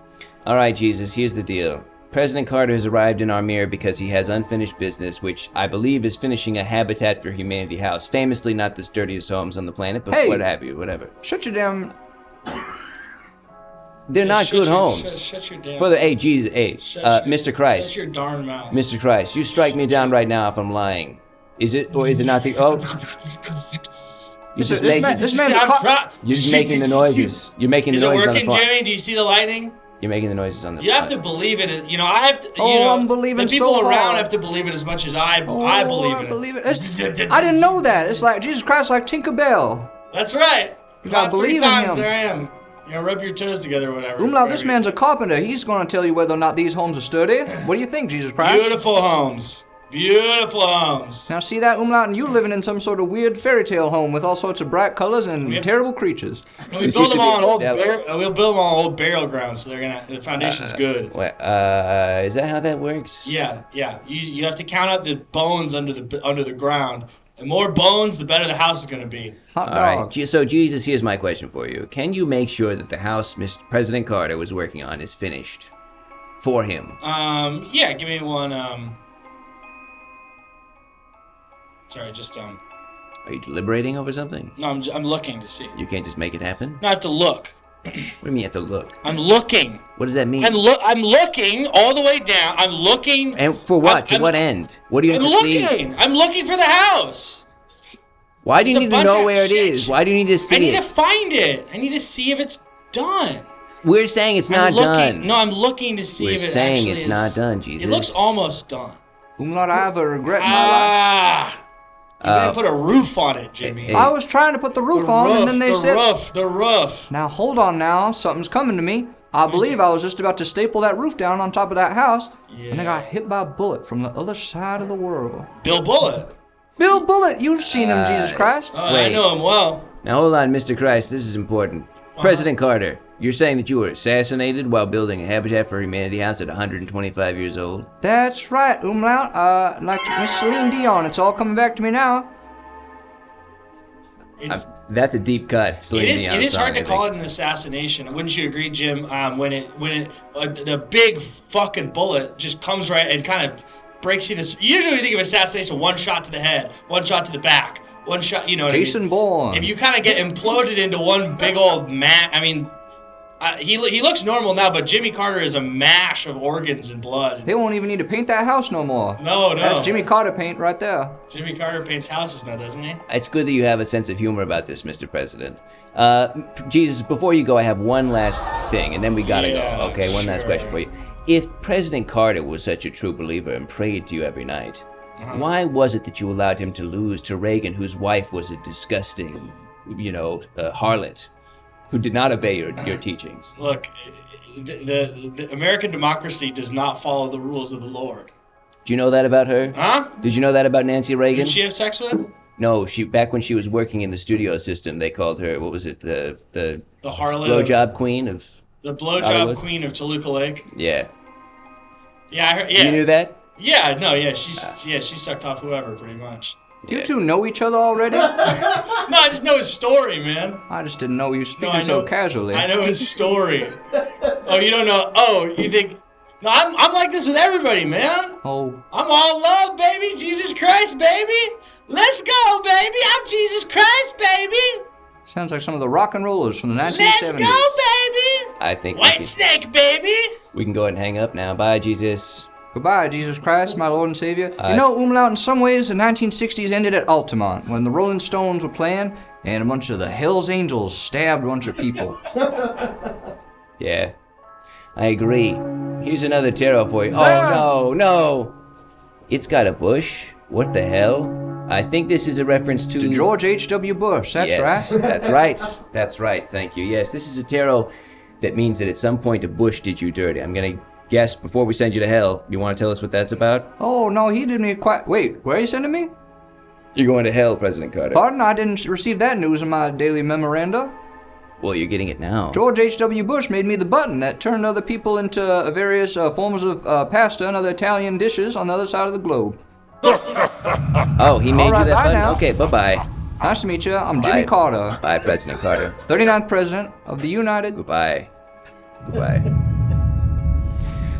All right, Jesus, here's the deal. President Carter has arrived in our mirror because he has unfinished business, which I believe is finishing a Habitat for Humanity house. Famously not the sturdiest homes on the planet, but Hey. what have you, whatever. Shut your damn... They're not good homes. Shut your damn. Hey, Jesus, hey, Mr. Christ. Shut your darn mouth. Mr. Christ, you strike me down right now if I'm lying. Is it, or is it not the, oh. You're just making, This man's a you're just making the noises. You're making the Is it noises on the working, phone. Jeremy? Do you see the lightning? You're making the noises on the You have to phone. believe it. I have to. I'm believing the people so around hard. have to believe it as much as I believe in it. I didn't know that. It's like Jesus Christ, like Tinker Bell. That's right. You gotta About 3 believe in times him. there I am. You know, rub your toes together or whatever. Umlaut, this man's a carpenter. He's going to tell you whether or not these homes are sturdy. What do you think, Jesus Christ? Beautiful homes. Beautiful homes. Now see that, Umlaut, and you living in some sort of weird fairy tale home with all sorts of bright colors and terrible creatures. And we build them on we'll build them on old burial grounds, so the foundation's good. Is that how that works? Yeah. You have to count out the bones under the ground. The more bones, the better the house is going to be. Hot dog. All right. So Jesus, here's my question for you: can you make sure that the house Mr. President Carter was working on is finished for him? Yeah. Give me one. Sorry, just Are you deliberating over something? No, I'm looking to see. You can't just make it happen? No, I have to look. What do you mean you have to look? I'm looking. What does that mean? I'm looking all the way down. I'm looking. And for what? To what end? What do you have to see? I'm looking for the house. Why do you need to know where it is? Why do you need to see it? I need to find it. I need to see if it's done. We're saying it's not done. No, I'm looking to see if it actually is. We're saying it's not done, Jesus. It looks almost done. Umlaut, I have a regret in my life. You gotta put a roof on it, Jimmy. I was trying to put the roof on, and then they said... The roof. Now, hold on now. Something's coming to me. I believe I was just about to staple that roof down on top of that house, and I got hit by a bullet from the other side of the world. Bill Bullet. Bill Bullet, you've seen him, Jesus Christ. I know him well. Now, hold on, Mr. Christ. This is important. President Carter, you're saying that you were assassinated while building a Habitat for Humanity house at 125 years old? That's right, Umlaut. Like Miss Celine Dion, it's all coming back to me now. That's a deep cut. It is hard to call it an assassination. Wouldn't you agree, Jim? When the big fucking bullet just comes right and kind of breaks you to. Usually we think of assassination: one shot to the head, one shot to the back, one shot. You know what Jason I mean? Bourne. If you kind of get imploded into one big old he looks normal now, but Jimmy Carter is a mash of organs and blood. They won't even need to paint that house no more. No. That's Jimmy Carter paint right there. Jimmy Carter paints houses now, doesn't he? It's good that you have a sense of humor about this, Mr. President. Jesus, before you go, I have one last thing, and then we gotta go. Okay, one last question for you. If President Carter was such a true believer and prayed to you every night, why was it that you allowed him to lose to Reagan, whose wife was a disgusting, harlot? Who did not obey your teachings. Look, the American democracy does not follow the rules of the Lord. Do you know that about her? Huh? Did you know that about Nancy Reagan? Did she have sex with him? No, back when she was working in the studio system, they called her, what was it, the harlot blowjob queen of the blowjob Hollywood? Queen of Toluca Lake. Yeah. Yeah, I heard, yeah. You knew that? Yeah, no, yeah, she sucked off whoever pretty much. You two know each other already? No, I just know his story, man. I just didn't know you speaking so casually. I know his story. Oh, you don't know? Oh, you think? No, I'm like this with everybody, man. Oh. I'm all love, baby. Jesus Christ, baby. Let's go, baby. I'm Jesus Christ, baby. Sounds like some of the rock and rollers from the 1970s. Let's go, baby. I think White Snake, baby. We can go ahead and hang up now. Bye, Jesus. Goodbye, Jesus Christ, my Lord and Savior. You know, Umlaut, in some ways, the 1960s ended at Altamont, when the Rolling Stones were playing, and a bunch of the Hells Angels stabbed a bunch of people. Yeah, I agree. Here's another tarot for you. Oh, no. It's got a bush. What the hell? I think this is a reference to George H.W. Bush, that's yes, right. That's right. That's right, thank you. Yes, this is a tarot that means that at some point a bush did you dirty. I'm going to guess before we send you to hell. You want to tell us what that's about? Oh, no, he didn't quite... Wait, where are you sending me? You're going to hell, President Carter. Pardon? I didn't receive that news in my daily memoranda. Well, you're getting it now. George H.W. Bush made me the button that turned other people into various forms of pasta and other Italian dishes on the other side of the globe. Oh, he made you that button? Now. Okay, bye-bye. Nice to meet you. I'm Jimmy Carter. Bye, President Carter. 39th President of the United... Goodbye.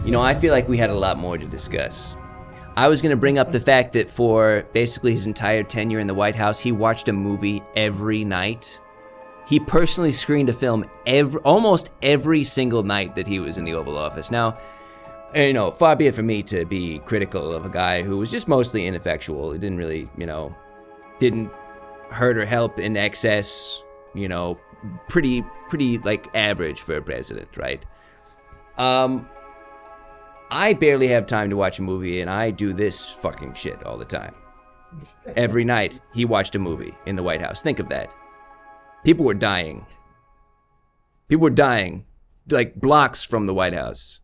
You know, I feel like we had a lot more to discuss. I was going to bring up the fact that for basically his entire tenure in the White House, he watched a movie every night. He personally screened a film almost every single night that he was in the Oval Office. Now, you know, far be it from me to be critical of a guy who was just mostly ineffectual. He didn't really, didn't hurt or help in excess, pretty like average for a president, right? I barely have time to watch a movie, and I do this fucking shit all the time. Every night, he watched a movie in the White House. Think of that. People were dying. People were dying, like blocks from the White House.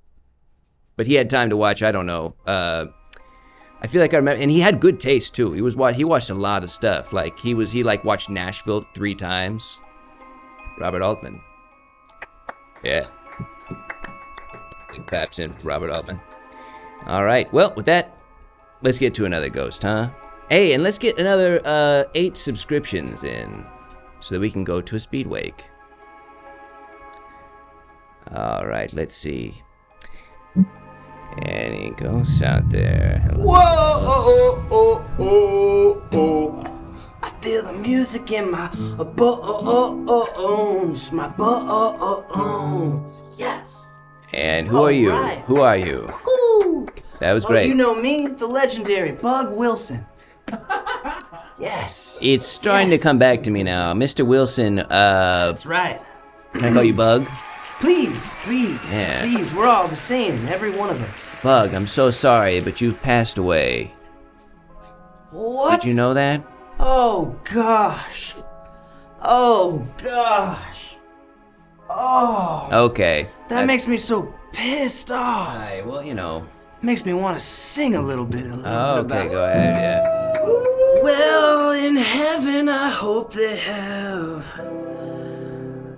But he had time to watch, I don't know. I feel like I remember, and he had good taste too. He watched a lot of stuff. Like he watched Nashville 3 times. Robert Altman. Yeah. Big claps in for Robert Altman. All right. Well, with that, let's get to another ghost, huh? Hey, and let's get another 8 subscriptions in so that we can go to a speed wake. All right, let's see. Any ghosts out there? Hello. Whoa! I feel the music in my bones, my bones. Yes. And who are you? Right. Who are you? Woo. That was Oh, great. you know me, the legendary Bug Wilson. Yes. It's starting to come back to me now. Mr. Wilson, That's right. can I call you Bug? Please, Yeah. please, we're all the same, every one of us. Bug, I'm so sorry, but you've passed away. What? Did you know that? Oh, gosh. Oh, gosh. Oh, Okay. that makes me so pissed off. Alright, well, you know. Makes me want to sing a little bit. Okay, about go ahead, yeah. Well, in heaven, I hope they have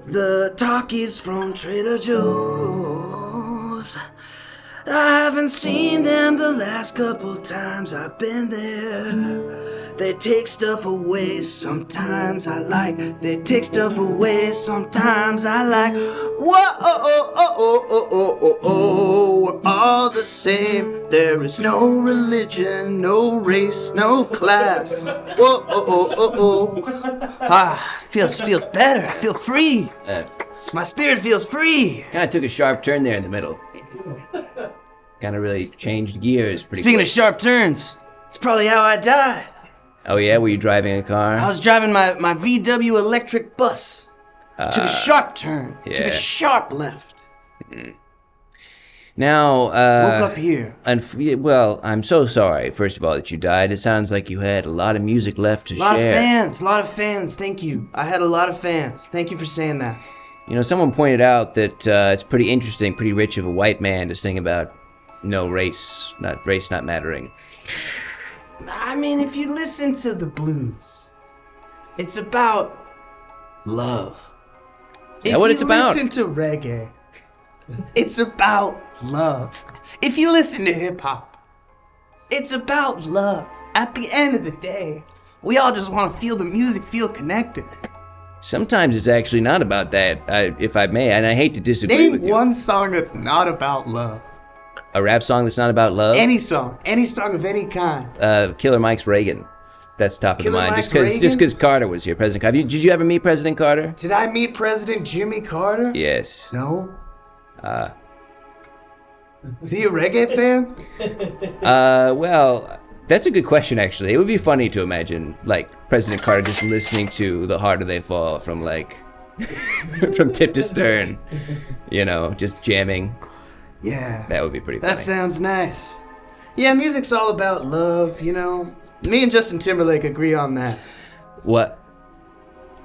the talkies from Trader Joe's. I haven't seen them the last couple times I've been there. They take stuff away, sometimes I like. They take stuff away, sometimes I like. Whoa, we're all the same. There is no religion, no race, no class. Feels better. I feel free. My spirit feels free. Kind of took a sharp turn there in the middle. Kind of really changed gears pretty Speaking quick. of sharp turns, it's probably how I died. Oh yeah, were you driving a car? I was driving my VW electric bus. Took a sharp turn. Took yeah. a sharp left. Now, Woke up here. well, I'm so sorry, first of all, that you died. It sounds like you had a lot of music left to A lot share. of fans. Thank you. I had a lot of fans. Thank you for saying that. You know, someone pointed out that it's pretty interesting, pretty rich of a white man to sing about race not mattering. I mean, if you listen to the blues, it's about love. Is that what it's about? If you listen to reggae, it's about love. If you listen to hip hop, it's about love. At the end of the day, we all just want to feel the music, feel connected. Sometimes it's actually not about that, if I may, and I hate to disagree with you. Name one song that's not about love. A rap song that's not about love? Any song of any kind. Killer Mike's Reagan. That's top of the Killer mind. Mike's Just because Carter was here, President Carter. Did you ever meet President Carter? Did I meet President Jimmy Carter? Yes. No. Is he a reggae fan? Well, that's a good question, actually. It would be funny to imagine, like, President Carter just listening to The Harder They Fall from, like, from tip to stern. You know, just jamming. Yeah. That would be pretty funny. That sounds nice. Yeah, music's all about love, you know. Me and Justin Timberlake agree on that. What?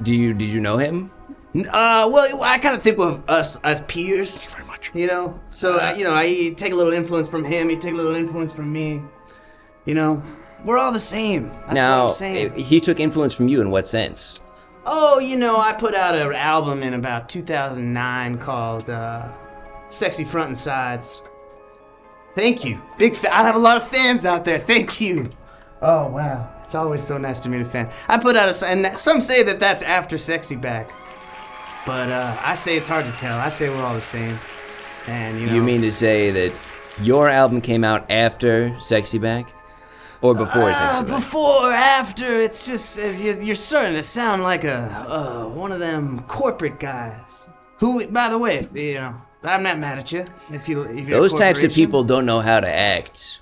Did you know him? Well, I kind of think of us as peers. Thank you very much. You know, so I take a little influence from him. You take a little influence from me. You know, we're all the same. That's what I'm saying. He took influence from you in what sense? Oh, you know, I put out an album in about 2009 called Sexy Front and Sides. Thank you. I have a lot of fans out there. Thank you. Oh, wow. It's always so nice to meet a fan. I put out some say that that's after Sexy Back. But I say it's hard to tell. I say we're all the same. And, you know. You mean to say that your album came out after Sexy Back? Or before Sexy Back? Before, after, it's just, you're starting to sound like one of them corporate guys. Who, by the way, you know, I'm not mad at you. If you're Those a types of corporation. people don't know how to act.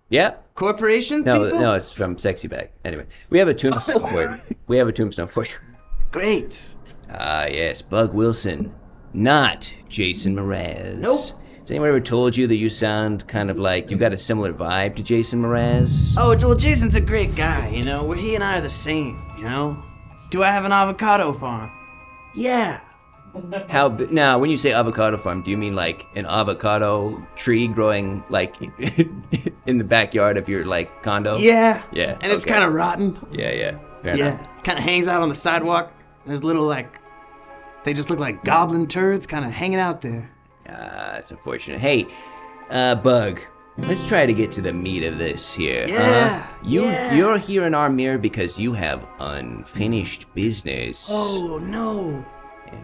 Yeah? Corporation people? No, it's from Sexy Back. Anyway, we have a tombstone for you. Great. Ah, yes, Bug Wilson, not Jason Mraz. Nope. Has anyone ever told you that you sound kind of like you've got a similar vibe to Jason Mraz? Oh, well, Jason's a great guy, you know. He and I are the same, you know. Do I have an avocado farm? Yeah. Now, when you say avocado farm, do you mean like an avocado tree growing like in the backyard of your like condo? Yeah. Yeah. And it's kind of rotten. Yeah. Fair enough. Yeah. Kind of hangs out on the sidewalk. There's little like, they just look like goblin turds kind of hanging out there. That's unfortunate. Hey, Bug, let's try to get to the meat of this here. Yeah. You're here in our mirror because you have unfinished business. Oh, no.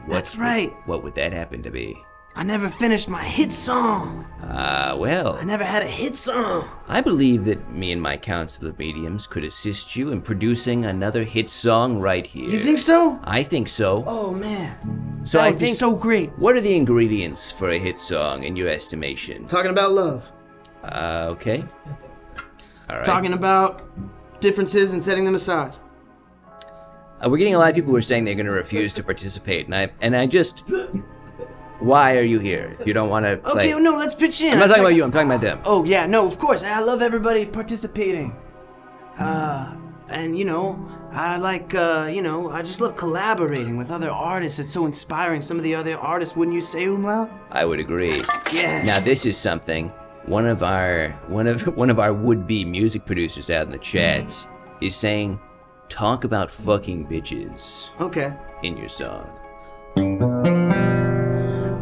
That's right. What would that happen to be? I never finished my hit song. Well. I never had a hit song. I believe that me and my council of mediums could assist you in producing another hit song right here. You think so? I think so. Oh, man. So that I would be think. so great. What are the ingredients for a hit song in your estimation? Talking about love. Okay. All right. Talking about differences and setting them aside. We're getting a lot of people who are saying they're going to refuse to participate, and I just. Why are you here? If you don't want to play. Okay, no, let's pitch in. I'm not talking about you. I'm talking about them. Oh yeah, no, of course. I love everybody participating. And you know, I like, I just love collaborating with other artists. It's so inspiring. Some of the other artists, wouldn't you say, Umlaut? I would agree. Yeah. Now this is something. One of our would-be music producers out in the chat is saying, talk about fucking bitches. Okay. In your song.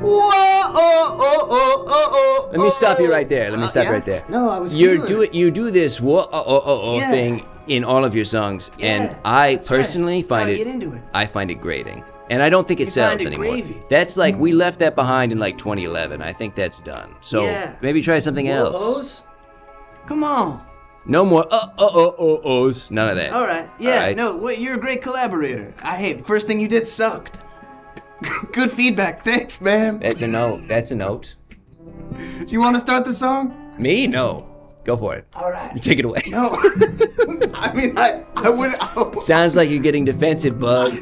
Whoa, Let me stop you right there. Right there. No, I was. You do this thing in all of your songs, and I personally find it. I find it grating, and I don't think it sells anymore. Gravy. That's like we left that behind in like 2011. I think that's done. So maybe try something else. Come on. No more ohs. None of that. All right. Yeah. All right. No. You're a great collaborator. I hate the first thing you did sucked. Good feedback. Thanks, man. That's a note. Do you want to start the song? Me? No. Go for it. All right. Take it away. No. I mean, I would. Sounds like you're getting defensive, Bug.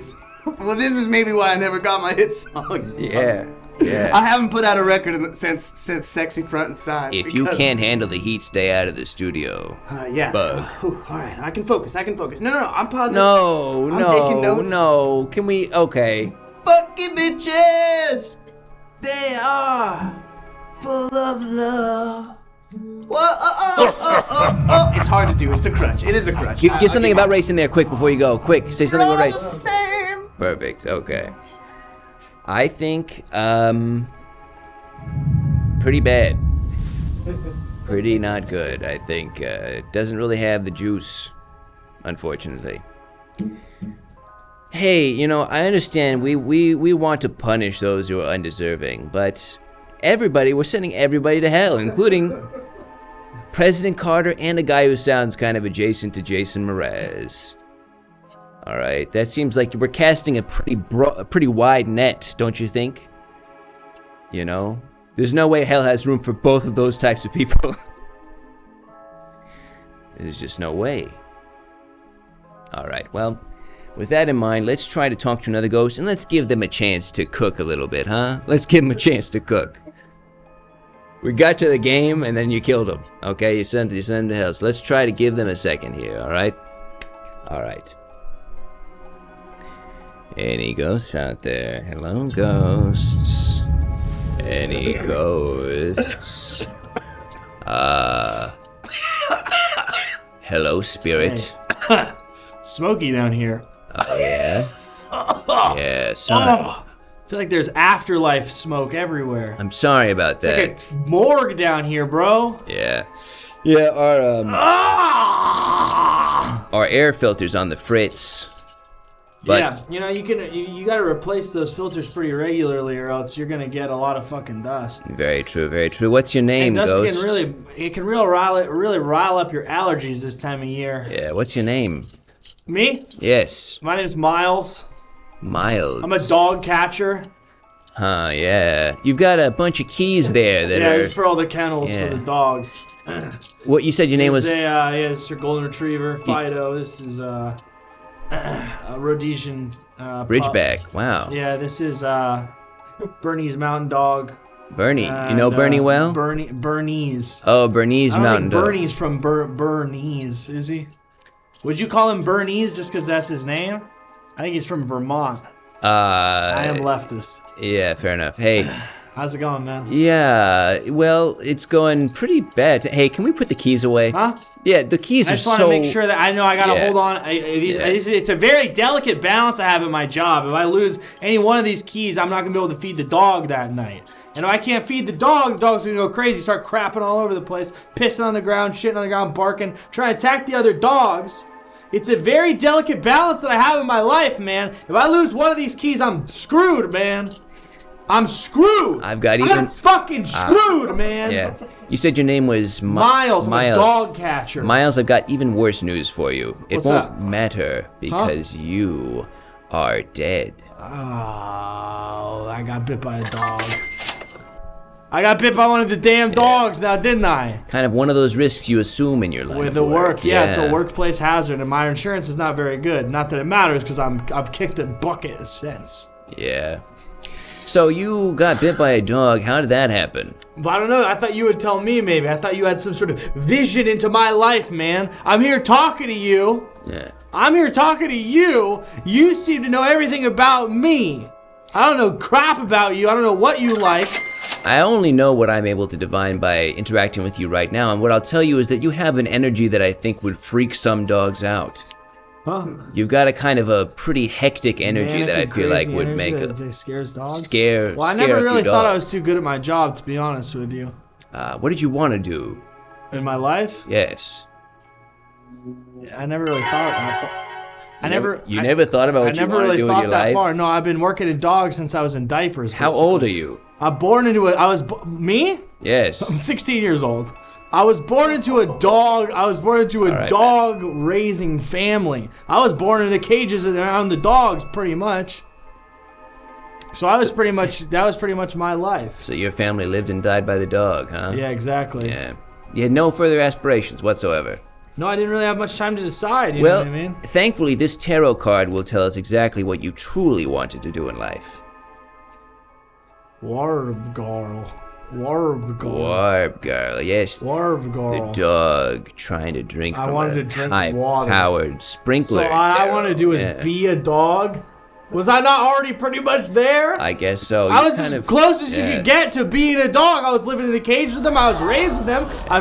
Well, this is maybe why I never got my hit song. Yeah. I haven't put out a record since Sexy Front and Side. If you can't handle the heat, stay out of the studio. Yeah. Bug. All right. I can focus. No. I'm positive. No. Taking notes. No. Can we? Okay. Fucking bitches, they are full of love. Whoa, It's hard to do. It's a crutch. It is a crutch. Get something about race in there, quick, before you go. Quick, say something about race. Perfect. Okay. I think pretty bad. Pretty not good. I think it doesn't really have the juice, unfortunately. Hey, I understand we want to punish those who are undeserving, but we're sending everybody to hell, including President Carter and a guy who sounds kind of adjacent to Jason Mraz. All right, that seems like we're casting a pretty wide net, don't you think? There's no way hell has room for both of those types of people. There's just no way. All right, well. With that in mind, let's try to talk to another ghost and let's give them a chance to cook a little bit, huh? Let's give them a chance to cook. We got to the game and then you killed them. Okay, you sent them to hell. So let's try to give them a second here, alright? Alright. Any ghosts out there? Hello, ghosts. Any ghosts? Hello, spirit. Hey. Smoky down here. Oh, yeah? Yeah, I feel like there's afterlife smoke everywhere. I'm sorry about that. It's like a morgue down here, bro. Yeah, our air filter's on the fritz. But yeah, you gotta replace those filters pretty regularly, or else you're gonna get a lot of fucking dust. Very true, very true. What's your name, dust Ghost? Can really rile up your allergies this time of year. Yeah, what's your name? Me? Yes. My name's Miles. Miles. I'm a dog catcher. Huh, yeah. You've got a bunch of keys there that are... Yeah, it's for all the kennels for the dogs. What, you said your name was... this is your golden retriever, Fido. This is a Rhodesian Ridgeback, pup. wow. Yeah, this is Bernese Mountain Dog. Bernie, you know Bernie well? Bernese. Oh, Bernese Mountain Dog. Bernie's from Bernese, is he? Would you call him Bernese just because that's his name? I think he's from Vermont. I am leftist. Yeah, fair enough. Hey. How's it going, man? Yeah, well, it's going pretty bad. Hey, can we put the keys away? Huh? Yeah, the keys I are just so... want to make sure that I know I gotta hold on. It's a very delicate balance I have in my job. If I lose any one of these keys, I'm not gonna be able to feed the dog that night. And if I can't feed the dog's gonna go crazy, start crapping all over the place, pissing on the ground, shitting on the ground, barking, trying to attack the other dogs. It's a very delicate balance that I have in my life, man. If I lose one of these keys, I'm screwed, man. I'm screwed. I'm fucking screwed, man. Yeah. You said your name was Miles. I'm a dog catcher. Miles, I've got even worse news for you. It What's won't up? matter because you are dead. Oh, I got bit by a dog. I got bit by one of the damn dogs now, didn't I? Kind of one of those risks you assume in your life. With the work, yeah, it's a workplace hazard, and my insurance is not very good. Not that it matters, because I've kicked the bucket since. Yeah. So you got bit by a dog. How did that happen? But I don't know. I thought you would tell me, maybe. I thought you had some sort of vision into my life, man. I'm here talking to you. Yeah. I'm here talking to you. You seem to know everything about me. I don't know crap about you. I don't know what you like. I only know what I'm able to divine by interacting with you right now, and what I'll tell you is that you have an energy that I think would freak some dogs out. Huh? You've got a kind of a pretty hectic energy that I feel like would make that scares dogs. Well, I never really thought I was too good at my job, to be honest with you. What did you want to do? In my life? Yes. I never really thought. You never thought about what you want to do in your life? I never really thought that far. No, I've been working in dogs since I was in diapers. How old are you? I'm born into me? Yes. I'm 16 years old. I was born into a dog. Dog raising family. I was born in the cages around the dogs, pretty much. So that was pretty much my life. So your family lived and died by the dog, huh? Yeah, exactly. Yeah. You had no further aspirations whatsoever. No, I didn't really have much time to decide. You know what I mean? Thankfully, this tarot card will tell us exactly what you truly wanted to do in life. Warbgarl, yes. Warbgarl. The dog trying to drink from to drink water. High-powered sprinkler. So all I want to do is be a dog? Was I not already pretty much there? I guess so. I was as close as you could get to being a dog. I was living in the cage with them. I was raised with them. I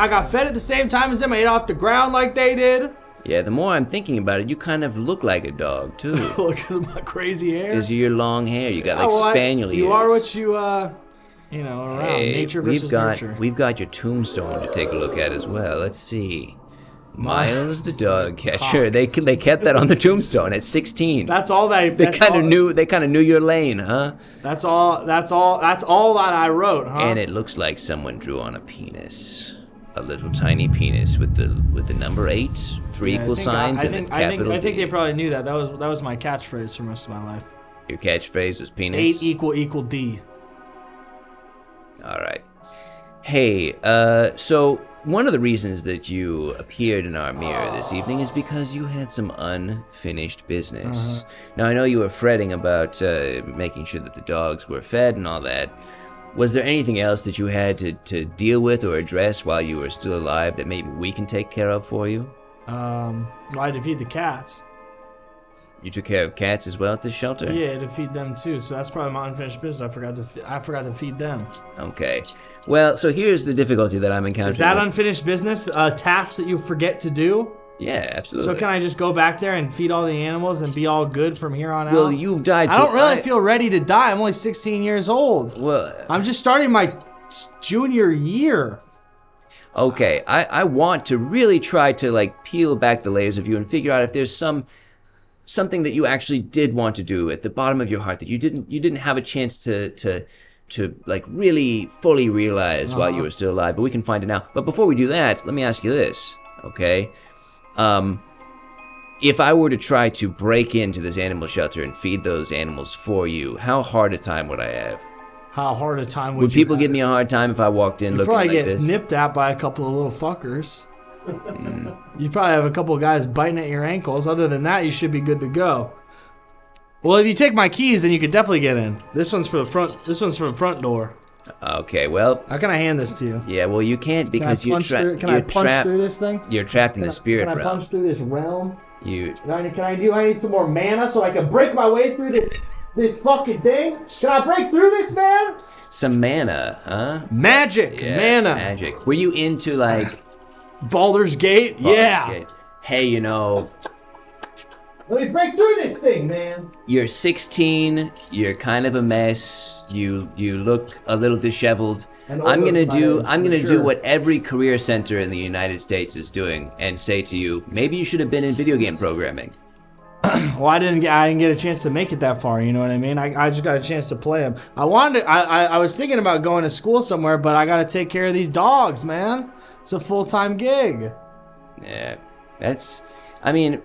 got fed at the same time as them. I ate off the ground like they did. Yeah, the more I'm thinking about it, you kind of look like a dog, too. Because of my crazy hair? Because of your long hair. You got like spaniel ears. You are what you, around. Nature versus nurture. We've got your tombstone to take a look at as well. Let's see. Miles the dog catcher. They kept that on the tombstone at 16. That's all they kind of knew your lane, huh? That's all that I wrote, huh? And it looks like someone drew on a penis. A little tiny penis with the number 8, 3 equal signs, and a capital D. I think they probably knew that. That was my catchphrase for most of my life. Your catchphrase was penis? 8 equal D. Alright. Hey, so one of the reasons that you appeared in our mirror this evening is because you had some unfinished business. Now, I know you were fretting about making sure that the dogs were fed and all that. Was there anything else that you had to deal with or address while you were still alive that maybe we can take care of for you? I had to feed the cats. You took care of cats as well at this shelter? Yeah, to feed them too. So that's probably my unfinished business. I forgot to feed them. Okay. Well, so here's the difficulty that I'm encountering. Is that unfinished business a task that you forget to do? Yeah, absolutely. So can I just go back there and feed all the animals and be all good from here on out? Well, you've died. I don't really feel ready to die. I'm only 16 years old. Well, I'm just starting my junior year. Okay, I want to really try to peel back the layers of you and figure out if there's something that you actually did want to do at the bottom of your heart that you didn't have a chance to really fully realize while you were still alive, but we can find it now. But before we do that, let me ask you this, okay? If I were to try to break into this animal shelter and feed those animals for you, how hard a time would I have? How hard a time would people give me a hard time if I walked in looking like this? You'd probably get nipped at by a couple of little fuckers. You'd probably have a couple of guys biting at your ankles. Other than that, you should be good to go. Well, if you take my keys, then you could definitely get in. This one's for the front. This one's for the front door. Okay, well. How can I hand this to you? Yeah, well, you can't because you're trapped. Can I punch through this thing? You're trapped in the spirit realm. Can I punch through this realm? Can I need some more mana so I can break my way through this fucking thing? Can I break through this, man? Some mana, huh? Magic, mana. Magic. Were you into like Baldur's Gate? Gate? Hey, you know, let me break through this thing, man. you're 16. You're kind of a mess. You look a little disheveled. I'm gonna do what every career center in the United States is doing and say to you, maybe you should have been in video game programming. Well, I didn't get a chance to make it that far. You know what I mean? I just got a chance to play them. I was thinking about going to school somewhere, but I got to take care of these dogs, man. It's a full-time gig. Yeah, I mean,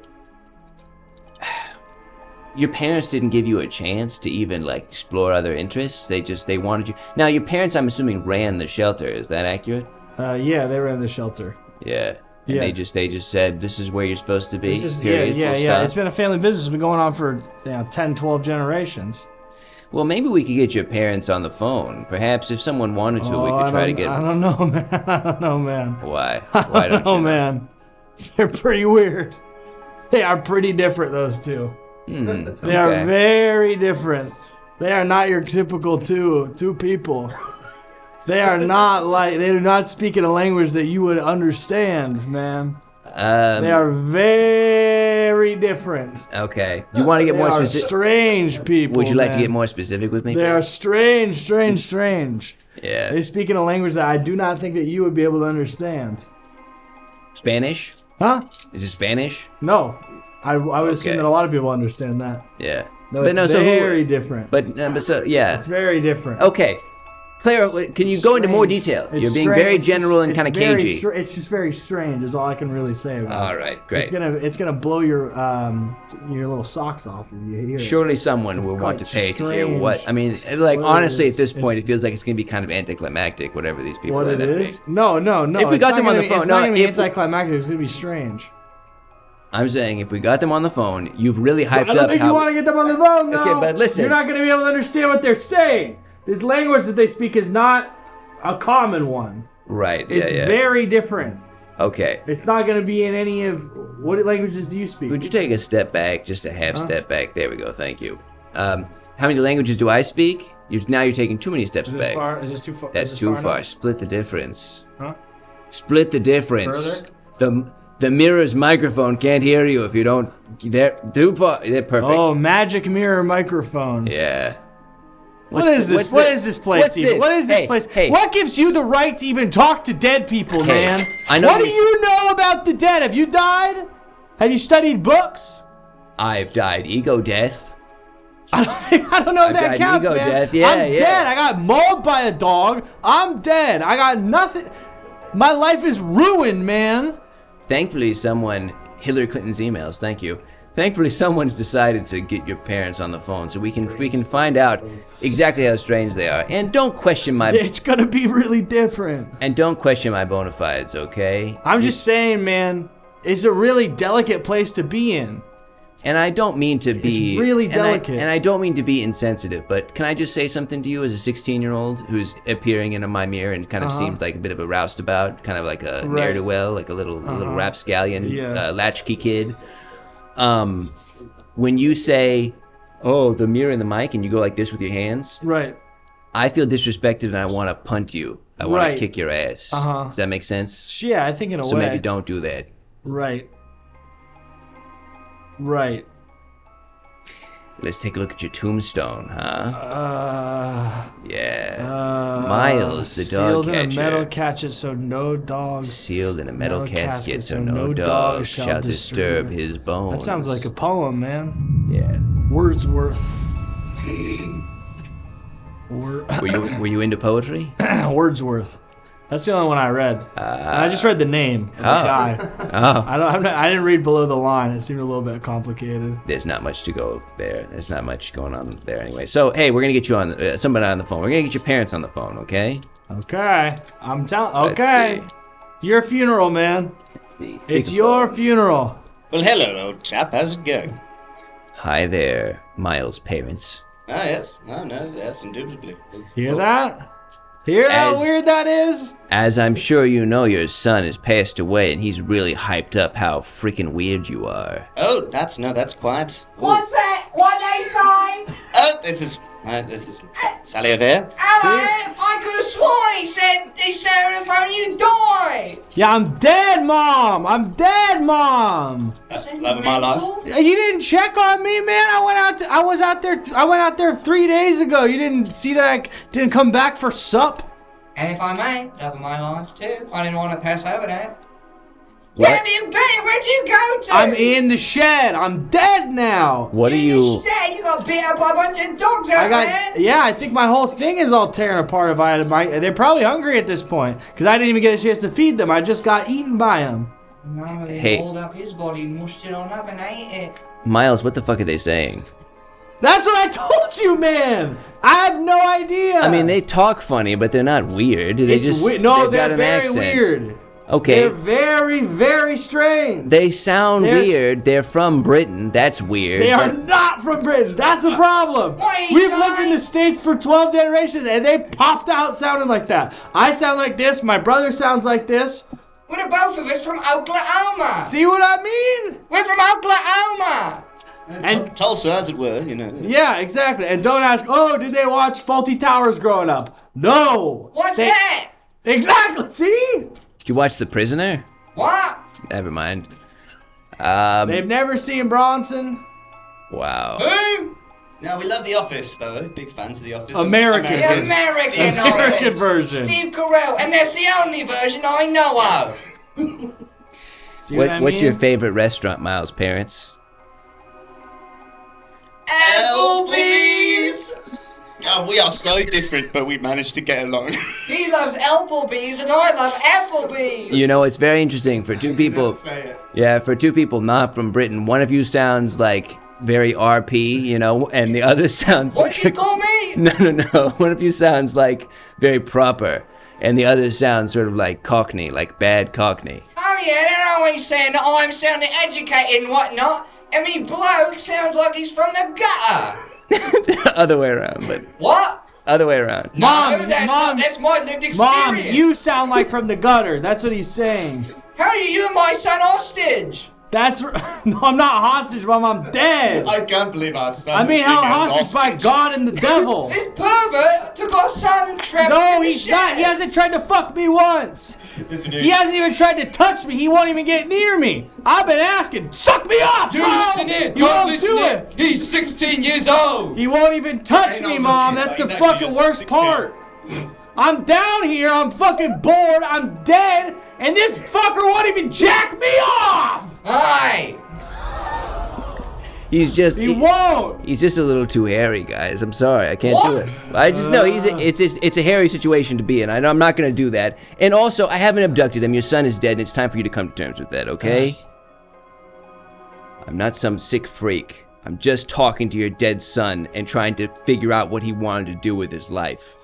your parents didn't give you a chance to even like explore other interests. They wanted you. Now, your parents, I'm assuming, ran the shelter. Is that accurate? Yeah, they ran the shelter. Yeah. And they just said, this is where you're supposed to be. Yeah. It's been a family business. It's been going on for 10, 12 generations. Well, maybe we could get your parents on the phone. Perhaps if someone wanted to, we could try to get. I don't know, man. I don't know, man. Why? Why don't you know? Man. They're pretty weird. They are pretty different, those two. They are very different. They are not your typical two people. They are not like, they do not speak in a language that you would understand, man. They are very different. Okay. Do you want to get more specific? Strange people. Would you like to get more specific with me? They are strange. Yeah. They speak in a language that I do not think that you would be able to understand. Spanish? Huh? Is it Spanish? No. I would assume that a lot of people understand that. Yeah. No, it's very different. But yeah. It's very different. Okay. Claire, can you go into more detail? You're being very general and kind of cagey. It's just very strange is all I can really say about it. All right, great. It's gonna blow your little socks off if you hear it. Surely someone will want to pay to hear what. I mean, like, honestly, at this point, it feels like it's going to be kind of anticlimactic, whatever these people what end it up is? being. No. If we got them on the phone, it's not gonna be anticlimactic. It's gonna be strange. I'm saying if we got them on the phone, you've really hyped up. I don't think you want to get them on the phone. No. Okay, but listen, you're not gonna be able to understand what they're saying. This language that they speak is not a common one. Right. It's very different. Okay. It's not going to be in any of... What languages do you speak? Would you take a step back, just a half step back? There we go, thank you. How many languages do I speak? Now you're taking too many steps back. Is this too far? That's too far. Split the difference. Huh? Split the difference. Further? The mirror's microphone can't hear you if you don't... They're too far. They're perfect. Oh, magic mirror microphone. Yeah. What is this? What is this place, Steven? What is this place? Hey. What gives you the right to even talk to dead people, man? I know what do you know about the dead? Have you died? Have you studied books? I've died ego death. I don't know if that counts, ego man. Death. Yeah, I'm dead. I got mauled by a dog. I'm dead. I got nothing. My life is ruined, man. Thankfully, Hillary Clinton's emails, thank you. Thankfully, someone's decided to get your parents on the phone so we can find out exactly how strange they are. And don't question my... It's gonna be really different. And don't question my bona fides, okay? I'm just saying, man, it's a really delicate place to be in. And I don't mean to be... It's really delicate. And I don't mean to be insensitive, but can I just say something to you as a 16-year-old who's appearing in my mirror and kind of seems like a bit of a roustabout, kind of like a ne'er-do-well, like a little rapscallion, latchkey kid. When you say, oh, the mirror and the mic, and you go like this with your hands, right? I feel disrespected and I want to punt you. I want to kick your ass. Does that make sense? Yeah, I think in a way. So maybe don't do that. Right. Let's take a look at your tombstone, huh? Yeah. Miles, the dog catcher. Sealed in a metal casket so no dog. Sealed in a metal casket so no dog shall disturb his bones. That sounds like a poem, man. Yeah. Wordsworth. Were you into poetry? Wordsworth. That's the only one I read. I just read the name of the guy. I didn't read below the line. It seemed a little bit complicated. There's not much to go there. There's not much going on there anyway. So, hey, we're going to get you on somebody on the phone. We're going to get your parents on the phone, okay? Okay. Okay. Your funeral, man. It's your funeral. Well, hello, old chap. How's it going? Hi there, Miles' parents. Ah, yes. No, yes, indubitably. Hear that? Hear how weird that is? As I'm sure you know, your son has passed away, and he's really hyped up how freaking weird you are. Oh, that's quite. What's that? What they say? Oh, this is Sally O'Hare. Hello, I could have sworn he said on the phone you died. Yeah, I'm dead, Mom. I'm dead, Mom. Love of my life. You didn't check on me, man. I went out there 3 days ago. You didn't see that I didn't come back for sup? And if I may, love of my life too. I didn't want to pass over that. What? Where have you been? Where'd you go to? I'm in the shed. I'm dead now. What are you... You got beat up by a bunch of dogs out there. Yeah, I think my whole thing is all tearing apart. If I had they're probably hungry at this point because I didn't even get a chance to feed them. I just got eaten by them. No, they Hey. rolled up his body, mushed it on up, and ate it. Miles, what the fuck are they saying? That's what I told you, man. I have no idea. I mean, they talk funny, but they're not weird. They It's just... no, they've got they're an very accent. weird. Okay. They're very, very strange. They sound They're- weird. They're from Britain. That's weird. They are but- not from Britain. That's the problem. What are you We've lived in saying? the States for 12 generations, and they popped out sounding like that. I sound like this. My brother sounds like this. We're both of us from Oklahoma. See what I mean? We're from Oklahoma. And Tulsa, as it were, you know. yeah, exactly. And don't ask, oh, did they watch Faulty Towers growing up? No. What's that? Exactly. See? Did you watch The Prisoner? What? Never mind. They've never seen Bronson. Wow. Who? No, we love The Office, though. Big fans of The Office. American. The American American version. Steve Carell, and that's the only version I know of. See what I What's your mean? favorite restaurant, Miles' parents? Applebee's. Oh, we are so different, but we managed to get along. He loves Applebee's, and I love Applebee's. You know, it's very interesting for two people. Yeah, for two people not from Britain. One of you sounds like very RP, you know, and the other sounds What like... you call me? No. One of you sounds like very proper, and the other sounds sort of like Cockney, like bad Cockney. Oh yeah, they're always saying that I'm sounding educated and whatnot, and me bloke sounds like he's from the gutter. Other way around, but What? other way around. Mom, no, that's Mom, not. That's my lived experience. Mom, you sound like from the gutter. That's what he's saying. How do you and my son hostage? That's no, I'm not hostage, Mom. I'm dead. I can't believe our son. I mean, is how being held hostage by God and the devil? This pervert took our son and trapped him No, in the he's shed. not. He hasn't tried to fuck me once. Listen, He hasn't even tried to touch me. He won't even get near me. I've been asking, suck me off, You Mom! listen in. He Don't won't listen do in. it. He's 16 years old. He won't even touch Ain't me, no Mom. looking, That's the he's actually fucking just worst 16. part. I'm down here. I'm fucking bored. I'm dead. And this fucker won't even jack me off. Aye. He's just... He won't. He's just a little too hairy, guys. I'm sorry, I can't do What? it. I just know it's a hairy situation to be in. I know I'm not gonna do that. And also, I haven't abducted him. Your son is dead, and it's time for you to come to terms with that, okay? I'm not some sick freak. I'm just talking to your dead son and trying to figure out what he wanted to do with his life.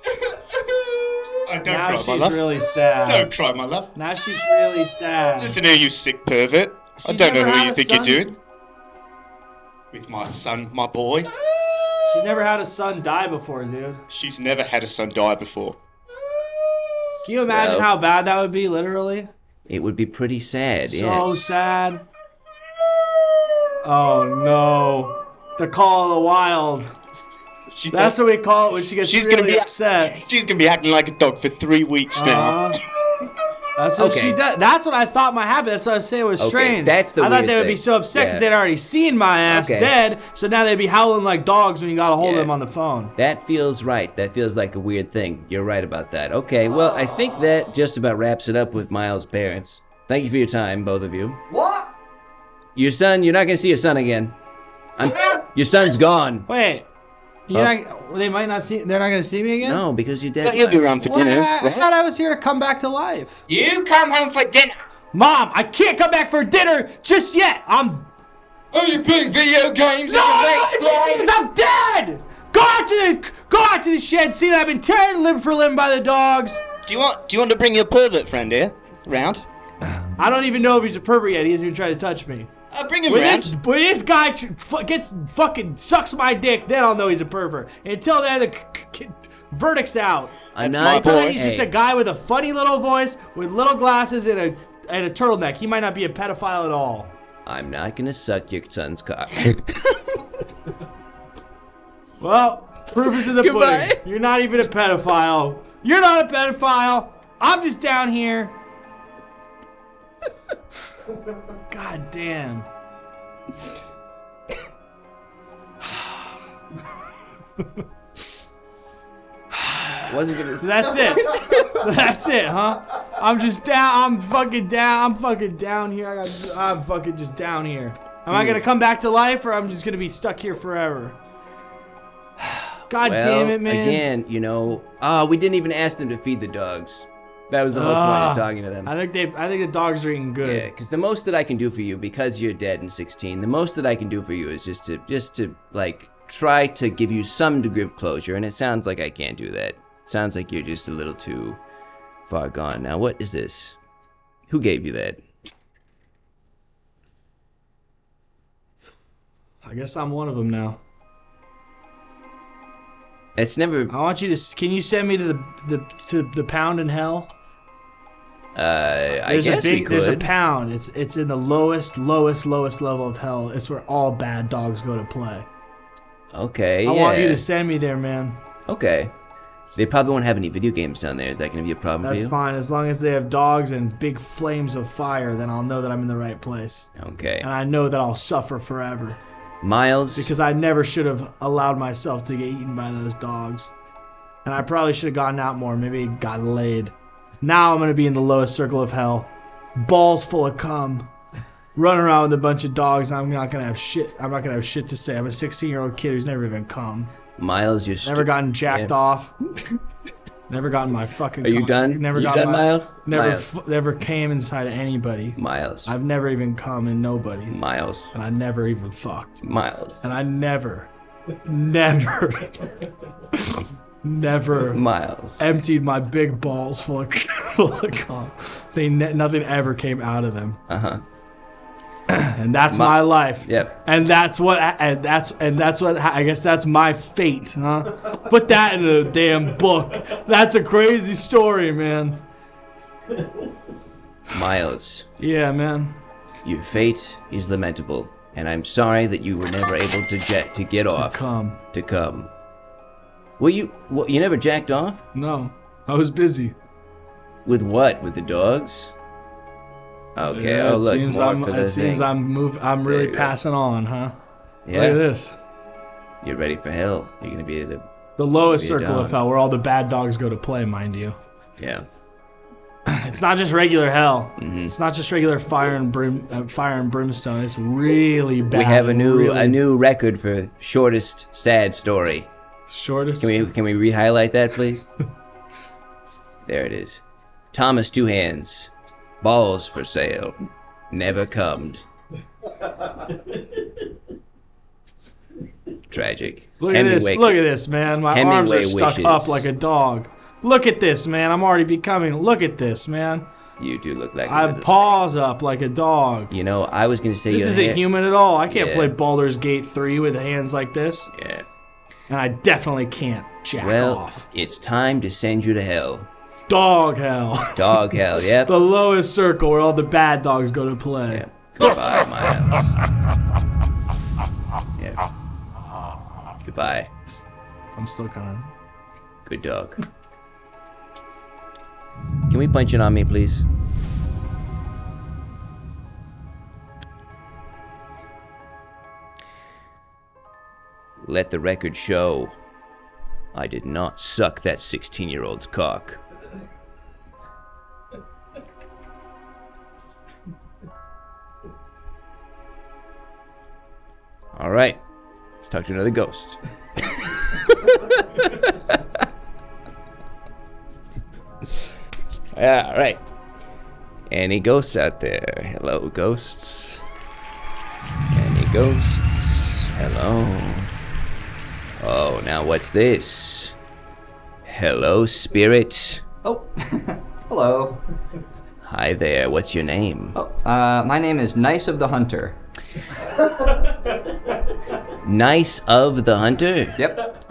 Don't Now cry, my she's love. really sad. Don't cry, my love. Now she's really sad. Listen here, you sick pervert. I She's don't know never who had you a think son. you're doing. With my son, my boy. She's never had a son die before, dude. She's never had a son die before. Can you imagine Well- how bad that would be, literally? It would be pretty sad, So yes. sad. Oh no. The call of the wild. That's what we call it when she gets She's really gonna be upset. She's gonna be acting like a dog for 3 weeks now. That's what Okay. she does. That's what I thought might happen. That's what I was saying was Okay, strange. that's the I thought weird they would be thing. so upset because Yeah. they'd already seen my ass Okay. dead. So now they'd be howling like dogs when you got a hold of Yeah. them on the phone. That feels right. That feels like a weird thing. You're right about that. Okay, well, I think that just about wraps it up with Miles' parents. Thank you for your time, both of you. What? Your son, you're not gonna see your son again. Your son's gone. Wait. You're not, they might not see. They're not going to see me again. No, because you're dead. You'll be around for Well, dinner, I right? thought I was here to come back to life. You come home for dinner. Mom, I can't come back for dinner just yet. I'm. Are you playing video games? No, at the late because I'm dead. Go out to the shed. See that I've been teared limb for limb by the dogs. Do you want to bring your pervert friend here round? I don't even know if he's a pervert yet. He hasn't even tried to touch me. Bring him When round. this guy gets fucking sucks my dick, then I'll know he's a pervert. Until then, Verdict's out. I'm That's not. my boy. He's just a guy with a funny little voice, with little glasses and a turtleneck. He might not be a pedophile at all. I'm not gonna suck your son's cock. Well, proof is in the Goodbye. pudding. You're not even a pedophile. You're not a pedophile. I'm just down here. God damn. Wasn't gonna. So that's it. So that's it, huh? I'm just down. I'm fucking down. I'm fucking down here. I'm fucking just down here. Am I gonna come back to life, or I'm just gonna be stuck here forever? God Well, damn it, man. again, you know, we didn't even ask them to feed the dogs. That was the whole point of talking to them. I think the dogs are eating good. Yeah, because the most that I can do for you, because you're dead in 16, the most that I can do for you is just to like try to give you some degree of closure, and it sounds like I can't do that. Sounds like you're just a little too far gone. Now, what is this? Who gave you that? I guess I'm one of them now. It's never. I want you to. Can you send me to the pound in hell? I guess we could. There's a pound. It's in the lowest level of hell. It's where all bad dogs go to play. Okay. I want you to send me there, man. Okay. They probably won't have any video games down there. Is that going to be a problem for you? That's fine. As long as they have dogs and big flames of fire, then I'll know that I'm in the right place. Okay. And I know that I'll suffer forever. Miles. Because I never should have allowed myself to get eaten by those dogs. And I probably should have gotten out more. Maybe gotten laid. Now I'm going to be in the lowest circle of hell. Balls full of cum. Running around with a bunch of dogs. I'm not going to have shit. I'm not going to have shit to say. I'm a 16-year-old kid who's never even cum. Miles, you're never gotten jacked off. Never gotten my fucking. Are you done? Never you got done, Miles? Never came inside of anybody. Miles. I've never even come in nobody. Miles. And I never even fucked. Miles. And I never Miles emptied my big balls full of cum. Nothing ever came out of them. And that's my life. Yep. And that's what I guess that's my fate, huh? Put that in a damn book. That's a crazy story, man. Miles. Yeah, man. Your fate is lamentable, and I'm sorry that you were never able to get off. To come. Well, you never jacked off? No. I was busy. With what? With the dogs? Okay. Yeah, oh, look, I'm really passing on, huh? Yeah. Look at this. You're ready for hell. You're gonna be the lowest circle of hell, where all the bad dogs go to play, mind you. Yeah. It's not just regular hell. Mm-hmm. It's not just regular fire and brimstone. It's really bad. We have a new record for shortest sad story. Shortest. Can we re-highlight that, please? There it is. Thomas Two Hands. Balls for sale. Never cummed. Tragic. Look at this. Look at this, man. My arms are stuck up like a dog. Look at this, man. I'm already becoming. Look at this, man. You do look like I have paws up like a dog. You know, I was going to say this isn't human at all. I can't Yeah. play Baldur's Gate 3 with hands like this. Yeah. And I definitely can't jack off. It's time to send you to hell. Dog hell. Dog hell, yep. The lowest circle where all the bad dogs go to play. Yep. Goodbye, Miles. Yeah. Goodbye. I'm still kind of... Good dog. Can we punch it on me, please? Let the record show I did not suck that 16-year-old's cock. All right, let's talk to another ghost. Yeah, all right. Any ghosts out there? Hello, ghosts. Any ghosts? Hello. Oh, now what's this? Hello, spirit. Oh, hello. Hi there, what's your name? Oh, my name is Nice of the Hunter. Nice of the Hunter? Yep.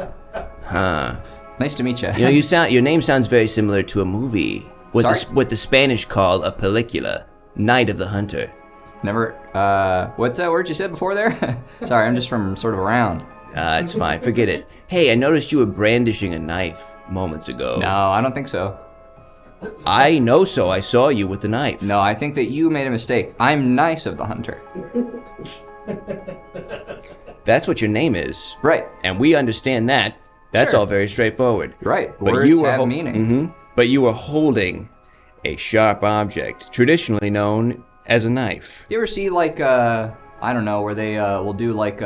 Huh. Nice to meet you. You know, your name sounds very similar to a movie. What the Spanish call a película, Night of the Hunter. Never. What's that word you said before there? Sorry, I'm just from sort of around. It's fine. Forget it. Hey, I noticed you were brandishing a knife moments ago. No, I don't think so. I know so. I saw you with the knife. No, I think that you made a mistake. I'm Nice of the Hunter. That's what your name is. Right. And we understand that. That's Sure. all very straightforward. Right. But Words have meaning. Mm-hmm. But you were holding a sharp object, traditionally known as a knife. You ever see like I don't know, where they will do like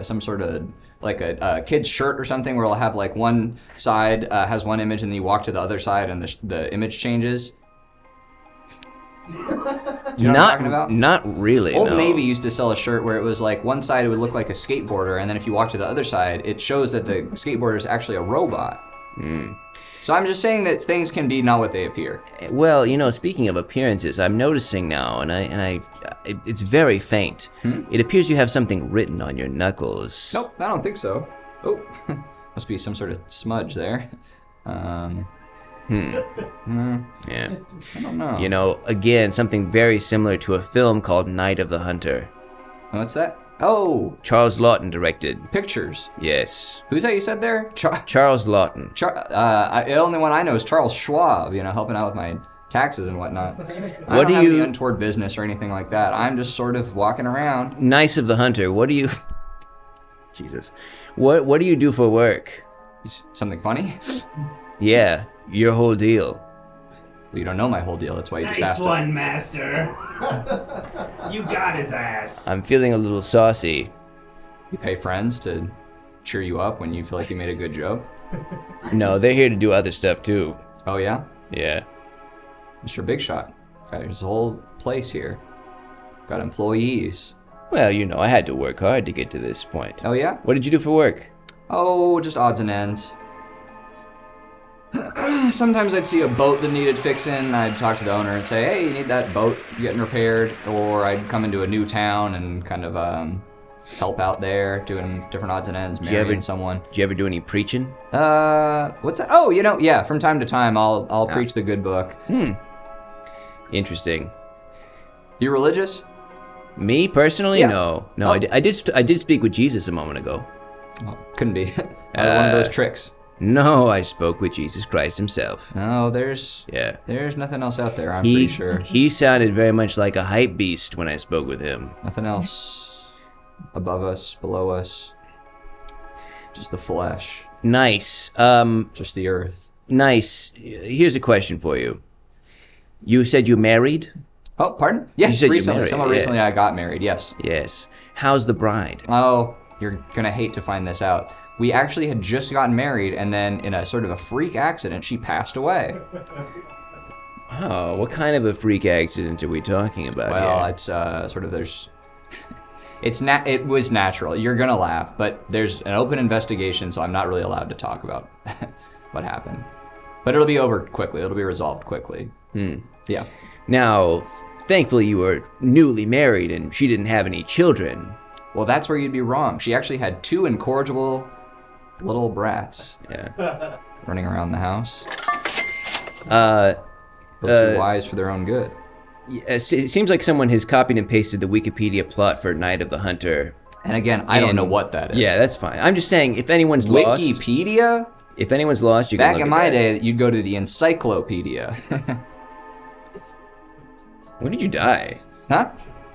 some sort of like a kid's shirt or something, where it'll have like one side has one image and then you walk to the other side and the image changes? Do you know what I'm talking about? Not really, Old no. Navy used to sell a shirt where it was like one side it would look like a skateboarder, and then if you walk to the other side, it shows that the skateboarder is actually a robot. So I'm just saying that things can be not what they appear. Well, you know, speaking of appearances, I'm noticing now, it's very faint. It appears you have something written on your knuckles. Nope, I don't think so. Oh, must be some sort of smudge there. Yeah. I don't know. You know, again, something very similar to a film called Night of the Hunter. What's that? Oh, Charles Lawton directed. Pictures. Yes. Who's that you said there? Charles Lawton. The only one I know is Charles Schwab, you know, helping out with my taxes and whatnot. I don't have any untoward business or anything like that. I'm just sort of walking around. Nice of the Hunter, what do you... Jesus. What do you do for work? Something funny? Yeah, your whole deal. Well, you don't know my whole deal, that's why you just Nice asked one, master. You got his ass. I'm feeling a little saucy. You pay friends to cheer you up when you feel like you made a good joke? No, they're here to do other stuff too. Oh yeah? Yeah. Mr. Big Shot. There's a whole place here. Got employees. Well, you know, I had to work hard to get to this point. Oh yeah? What did you do for work? Oh, just odds and ends. Sometimes I'd see a boat that needed fixing, I'd talk to the owner and say, hey, you need that boat getting repaired? Or I'd come into a new town and kind of help out there, doing different odds and ends, marrying someone. Did you ever do any preaching? What's that? Oh, you know, yeah, from time to time I'll preach the good book. Interesting. You religious? Me, personally? Yeah. No. Oh. I did speak with Jesus a moment ago. Oh, couldn't be. One of those tricks. No, I spoke with Jesus Christ himself. No, there's nothing else out there, I'm pretty sure. He sounded very much like a hype beast when I spoke with him. Nothing else above us, below us. Just the flesh. Nice. Just the earth. Nice. Here's a question for you. You said you married? Oh, pardon? Yes, You said you recently. married, Somewhat yes. recently I got married, yes. Yes. How's the bride? Oh, you're gonna hate to find this out. We actually had just gotten married, and then in a sort of a freak accident, she passed away. Oh, what kind of a freak accident are we talking about Well, here? it's sort of there's... It was natural. You're gonna laugh, but there's an open investigation, so I'm not really allowed to talk about what happened. But it'll be over quickly. It'll be resolved quickly. Yeah. Now, thankfully you were newly married and she didn't have any children. Well, that's where you'd be wrong. She actually had 2 incorrigible little brats. Yeah. Running around the house. Uh, Little too wise for their own good. It seems like someone has copied and pasted the Wikipedia plot for Night of the Hunter. And again, I don't know what that is. Yeah, that's fine. I'm just saying, if anyone's lost... Wikipedia? If anyone's lost, you can Back look in at my that. day, you'd go to the encyclopedia. When did you die? Huh?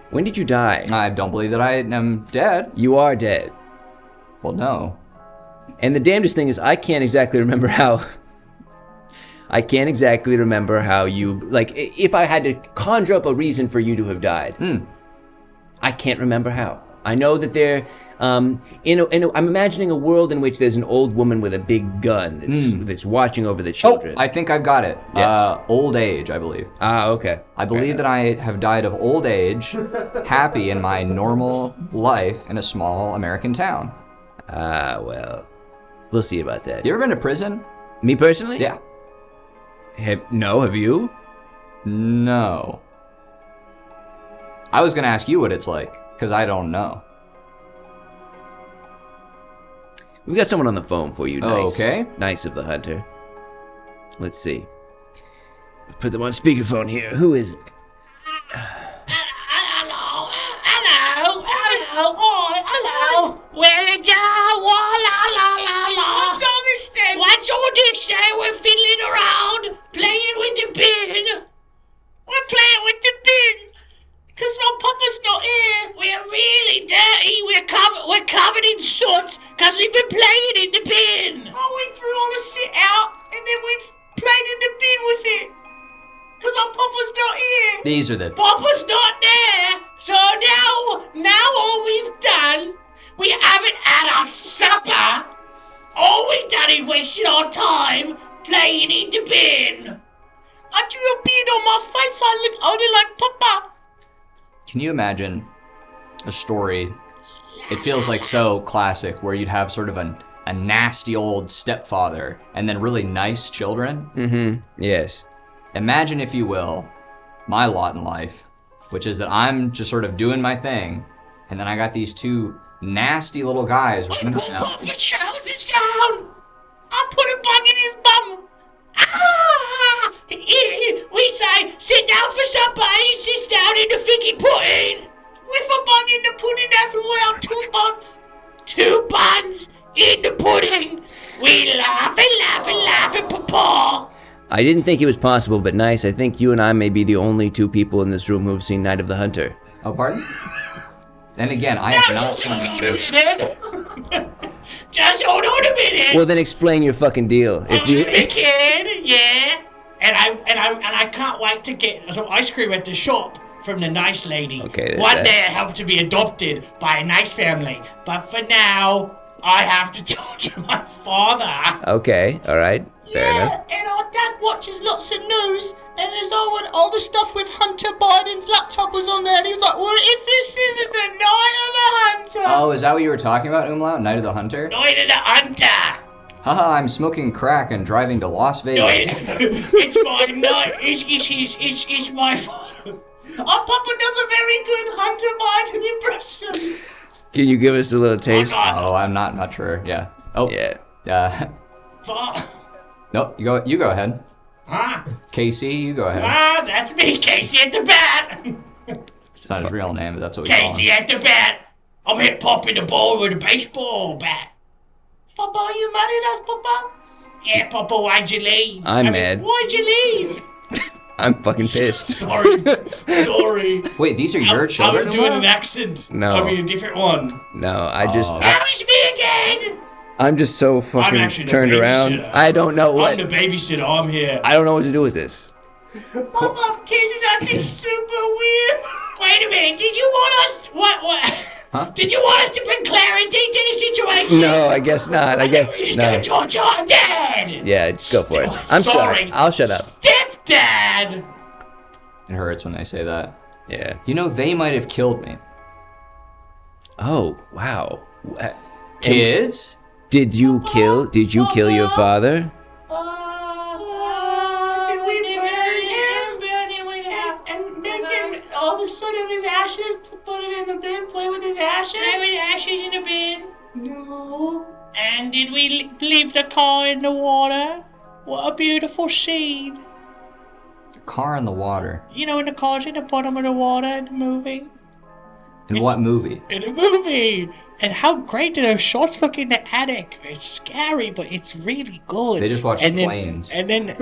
When did you die? I don't believe that I am dead. You are dead. Well, no. And the damnedest thing is, I can't exactly remember how... you... Like, if I had to conjure up a reason for you to have died, I can't remember how. I know that there... I'm imagining a world in which there's an old woman with a big gun that's watching over the children. Oh, I think I've got it. Yes. Old age, I believe. Ah, okay. I believe that I have died of old age, happy in my normal life in a small American town. Ah, well. We'll see about that. You ever been to prison? Me personally? Yeah. No, have you? No. I was gonna ask you what it's like, because I don't know. We got someone on the phone for you. Nice. Okay. Nice of the hunter. Let's see. Put them on speakerphone here. Who is it? Hello. Where you go? What's all this then? What's all this then? We're fiddling around, playing with the bin. We're playing with the bin. Because my papa's not here. We're really dirty. We're covered in soot because we've been playing in the bin. Oh, we threw all the soot out and then we've played in the bin with it. Because our papa's not here. These are the... Papa's not there. So now all we've done, we haven't had our supper. All we've done is wasted our time playing in the bin. I drew a beard on my face. I look only like Papa. Can you imagine a story? It feels like so classic where you'd have sort of a nasty old stepfather and then really nice children. Mm-hmm. Yes. Imagine, if you will, my lot in life, which is that I'm just sort of doing my thing, and then I got these two nasty little guys running around. His trousers down. I put a bug in his bum. Ah! We say, sit down for supper, and he sits down in the figgy pudding. With a bug in the pudding as well, 2 bugs. 2 buns in the pudding. We laugh and Papa. I didn't think it was possible, but nice. I think you and I may be the only 2 people in this room who have seen Night of the Hunter. Oh, pardon? And again, I have not seen this. Just hold on a minute. Well, then explain your fucking deal. If you a kid, yeah, and I can't wait to get some ice cream at the shop from the nice lady. Okay. One day I hope to be adopted by a nice family, but for now I have to talk to my father. Okay. All right. Fair enough. And our dad watches lots of news, and there's all the stuff with Hunter Biden's laptop was on there, and he was like, well, if this isn't the Night of the Hunter. Oh, is that what you were talking about, Umlaut? Night of the Hunter? Night of the Hunter. Haha, I'm smoking crack and driving to Las Vegas. It's my night. It's my fault. Our Papa does a very good Hunter Biden impression. Can you give us a little taste? Oh, I'm not sure. Yeah. Oh. Yeah. Nope, you go ahead. Huh? Casey, you go ahead. That's me, Casey at the bat. It's not his real name, but that's what we call him. Casey at the bat. I'm here popping the ball with a baseball bat. Papa, are you mad at us, Papa? Yeah, Papa, why'd you leave? I'm mad. Why'd you leave? I'm fucking pissed. Sorry. Wait, these are your children? I was doing an accent. No. I mean, a different one. No, I just... Now it's me again. I'm just so fucking turned around. I don't know what... I'm the babysitter. I'm here. I don't know what to do with this. Papa, Casey's acting super weird. Wait a minute. Did you want us... What? Huh? Did you want us to bring clarity to the situation? No, I guess not. I guess We're just no. gonna torture our dad. Yeah, just go for it. I'm sorry. I'll shut up. Stepdad. It hurts when they say that. Yeah. You know, they might have killed me. Oh, wow. Kids? Did you kill your father? Did we burn him? And make him all the soot of his ashes? Put it in the bin, play with his ashes? Play with ashes in the bin? No. And did we leave the car in the water? What a beautiful scene. The car in the water. You know when the car's in the bottom of the water in the movie? In what movie? In a movie! And how great do those shots look in the attic? It's scary, but it's really good. They just watched Planes. And then,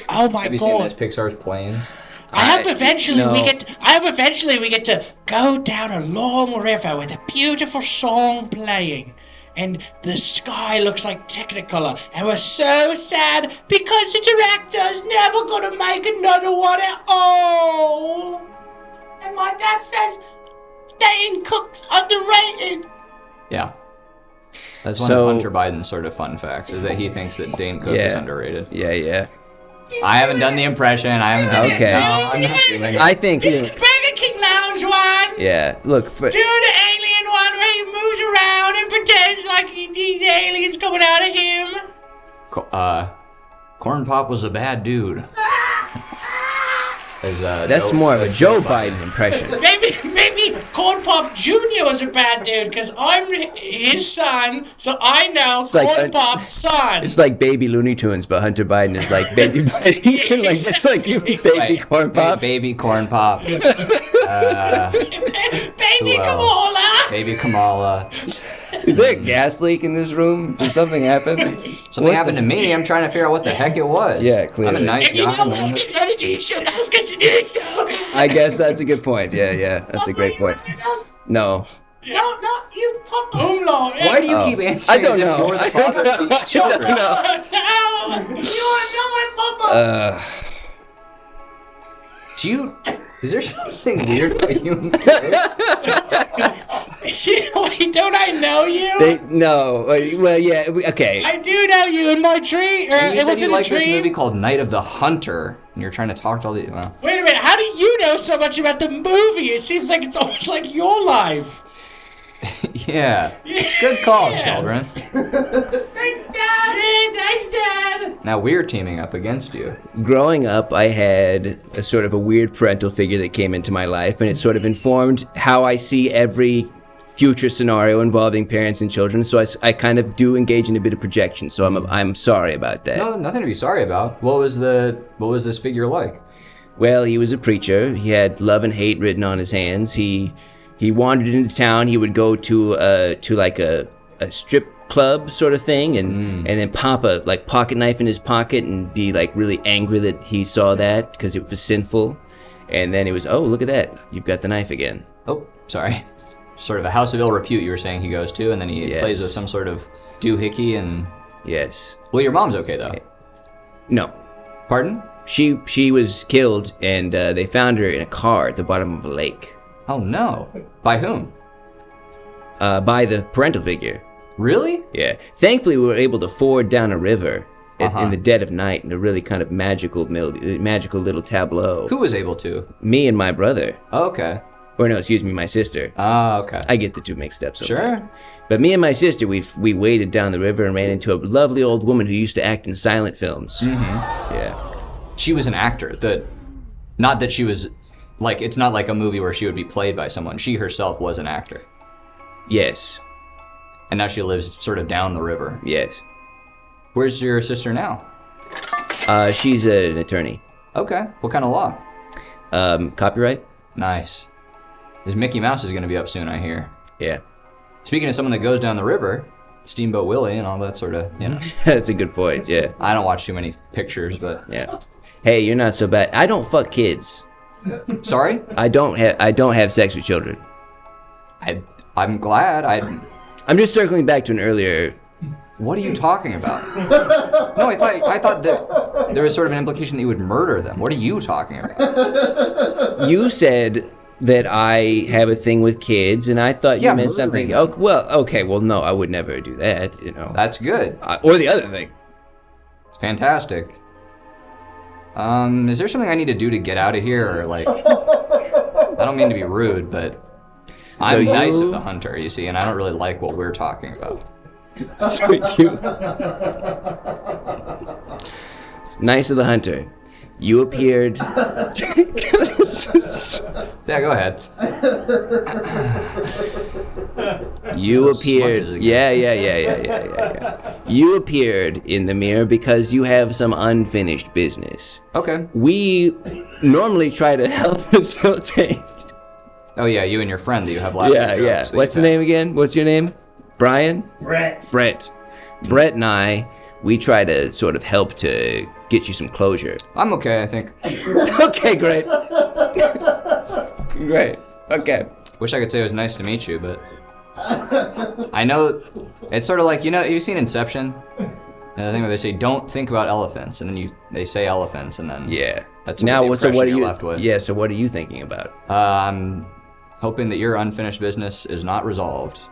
oh my god! Have you seen this Pixar's Planes? I hope eventually we get to go down a long river with a beautiful song playing, and the sky looks like Technicolor, and we're so sad because the director's never gonna make another one at all. And my dad says Dane Cook's underrated. Yeah. That's one of Hunter Biden's sort of fun facts, is that he thinks that Dane Cook is underrated. Yeah. I haven't done the impression. I haven't done Okay. No, I'm not doing it. I think... Burger King Lounge one. Yeah, look... Do the alien one where he moves around and pretends like these aliens coming out of him. Corn Pop was a bad dude. That's more of a Joe Biden impression. Maybe Corn Pop Jr. was a bad dude because I'm his son, so I know like Corn Pop's son. It's like baby Looney Tunes, but Hunter Biden is like baby Biden. Like it's like you baby Corn Pop. Baby Corn Pop. Baby Who else? Kamala. Baby Kamala. Is there a gas leak in this room? Did something happen? Something happened to me. I'm trying to figure out what the heck it was. Yeah, clearly. I'm a nice And you know guy. what? His energy should ask us to do it, so. I guess that's a good point. Yeah, that's a great point. No. No, you Papa Umlaut. Why do you Oh. keep answering I don't as if know. you're the father of these children? No, you are not my Papa. Is there something weird about you? Wait, don't I know you? No. Well, yeah. Okay. I do know you in my tree. And you It said was you in a like this dream. movie called Night of the Hunter, and you're trying to talk to all the. Well, Wait a minute, how do you know so much about the movie? It seems like it's almost like your life. yeah. Good call, children. Thanks, Dad. Yeah, thanks, Dad. Now we're teaming up against you. Growing up, I had a sort of a weird parental figure that came into my life, and it sort of informed how I see every future scenario involving parents and children. So I kind of do engage in a bit of projection. So I'm sorry about that. No, nothing to be sorry about. What was this figure like? Well, he was a preacher. He had love and hate written on his hands. He wandered into town. He would go to like a strip club sort of thing, and then pop a like pocket knife in his pocket and be like really angry that he saw that because it was sinful. And then it was, oh, look at that, you've got the knife again. Oh, sorry. Sort of a house of ill repute you were saying he goes to, and then he plays with some sort of doohickey and. Yes. Well, your mom's okay though. No. Pardon? She was killed, and they found her in a car at the bottom of a lake. Oh no. By whom? By the parental figure. Really? Yeah. Thankfully, we were able to ford down a river in the dead of night in a really kind of magical little tableau. Who was able to? Me and my brother. Oh, okay. Or no, excuse me, my sister. Ah, okay. I get the two mixed up sometimes. Sure. But me and my sister, we waded down the river and ran into a lovely old woman who used to act in silent films. Mm-hmm. Yeah. She was an actor. Not that she was, like, it's not like a movie where she would be played by someone. She herself was an actor. Yes. And now she lives sort of down the river. Yes. Where's your sister now? She's an attorney. Okay. What kind of law? Copyright. Nice. This Mickey Mouse is going to be up soon, I hear. Yeah. Speaking of someone that goes down the river, Steamboat Willie and all that sort of, That's a good point, yeah. I don't watch too many pictures, but... Yeah. Hey, you're not so bad. I don't fuck kids. Sorry? I don't have sex with children. I'm glad. I'm just circling back to an earlier... What are you talking about? No, I thought that there was sort of an implication that you would murder them. What are you talking about? You said that I have a thing with kids, and I thought you meant something. Them. Oh, well, okay, well, no, I would never do that, That's good. Or the other thing. It's fantastic. Is there something I need to do to get out of here, or like... I don't mean to be rude, but I'm nice of the hunter, you see, and I don't really like what we're talking about. So you... Nice of the hunter. You appeared... Yeah, go ahead. You appeared... Yeah. You appeared in the mirror because you have some unfinished business. Okay. We normally try to help facilitate... Oh yeah, you and your friend that you have laughing jokes. Yeah. What's the name again? What's your name? Brian? Brett. Brett and I, we try to sort of help to get you some closure. I'm okay, I think. Okay, great. Great. Okay. Wish I could say it was nice to meet you, but I know it's sort of like, you've seen Inception? The thing where they say, don't think about elephants, and then they say elephants, and then that's now. what are you left with. Yeah. So what are you thinking about? I'm hoping that your unfinished business is not resolved.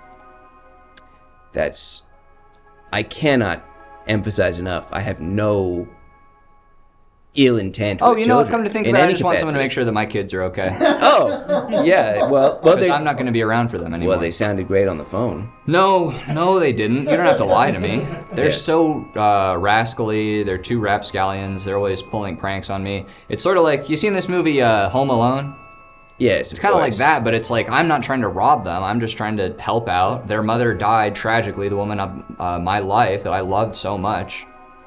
I cannot emphasize enough. I have no ill intent. Oh, with what? children Come to think in of it, I any just want someone to capacity. make sure that my kids are okay. Oh, yeah. Well, because I'm not going to be around for them anymore. Well, they sounded great on the phone. No, they didn't. You don't have to lie to me. They're so rascally. They're two rapscallions. They're always pulling pranks on me. It's sort of like, you seen this movie Home Alone? Yes, it's kind of like that, but it's like I'm not trying to rob them. I'm just trying to help out. Their mother died tragically, the woman of my life that I loved so much.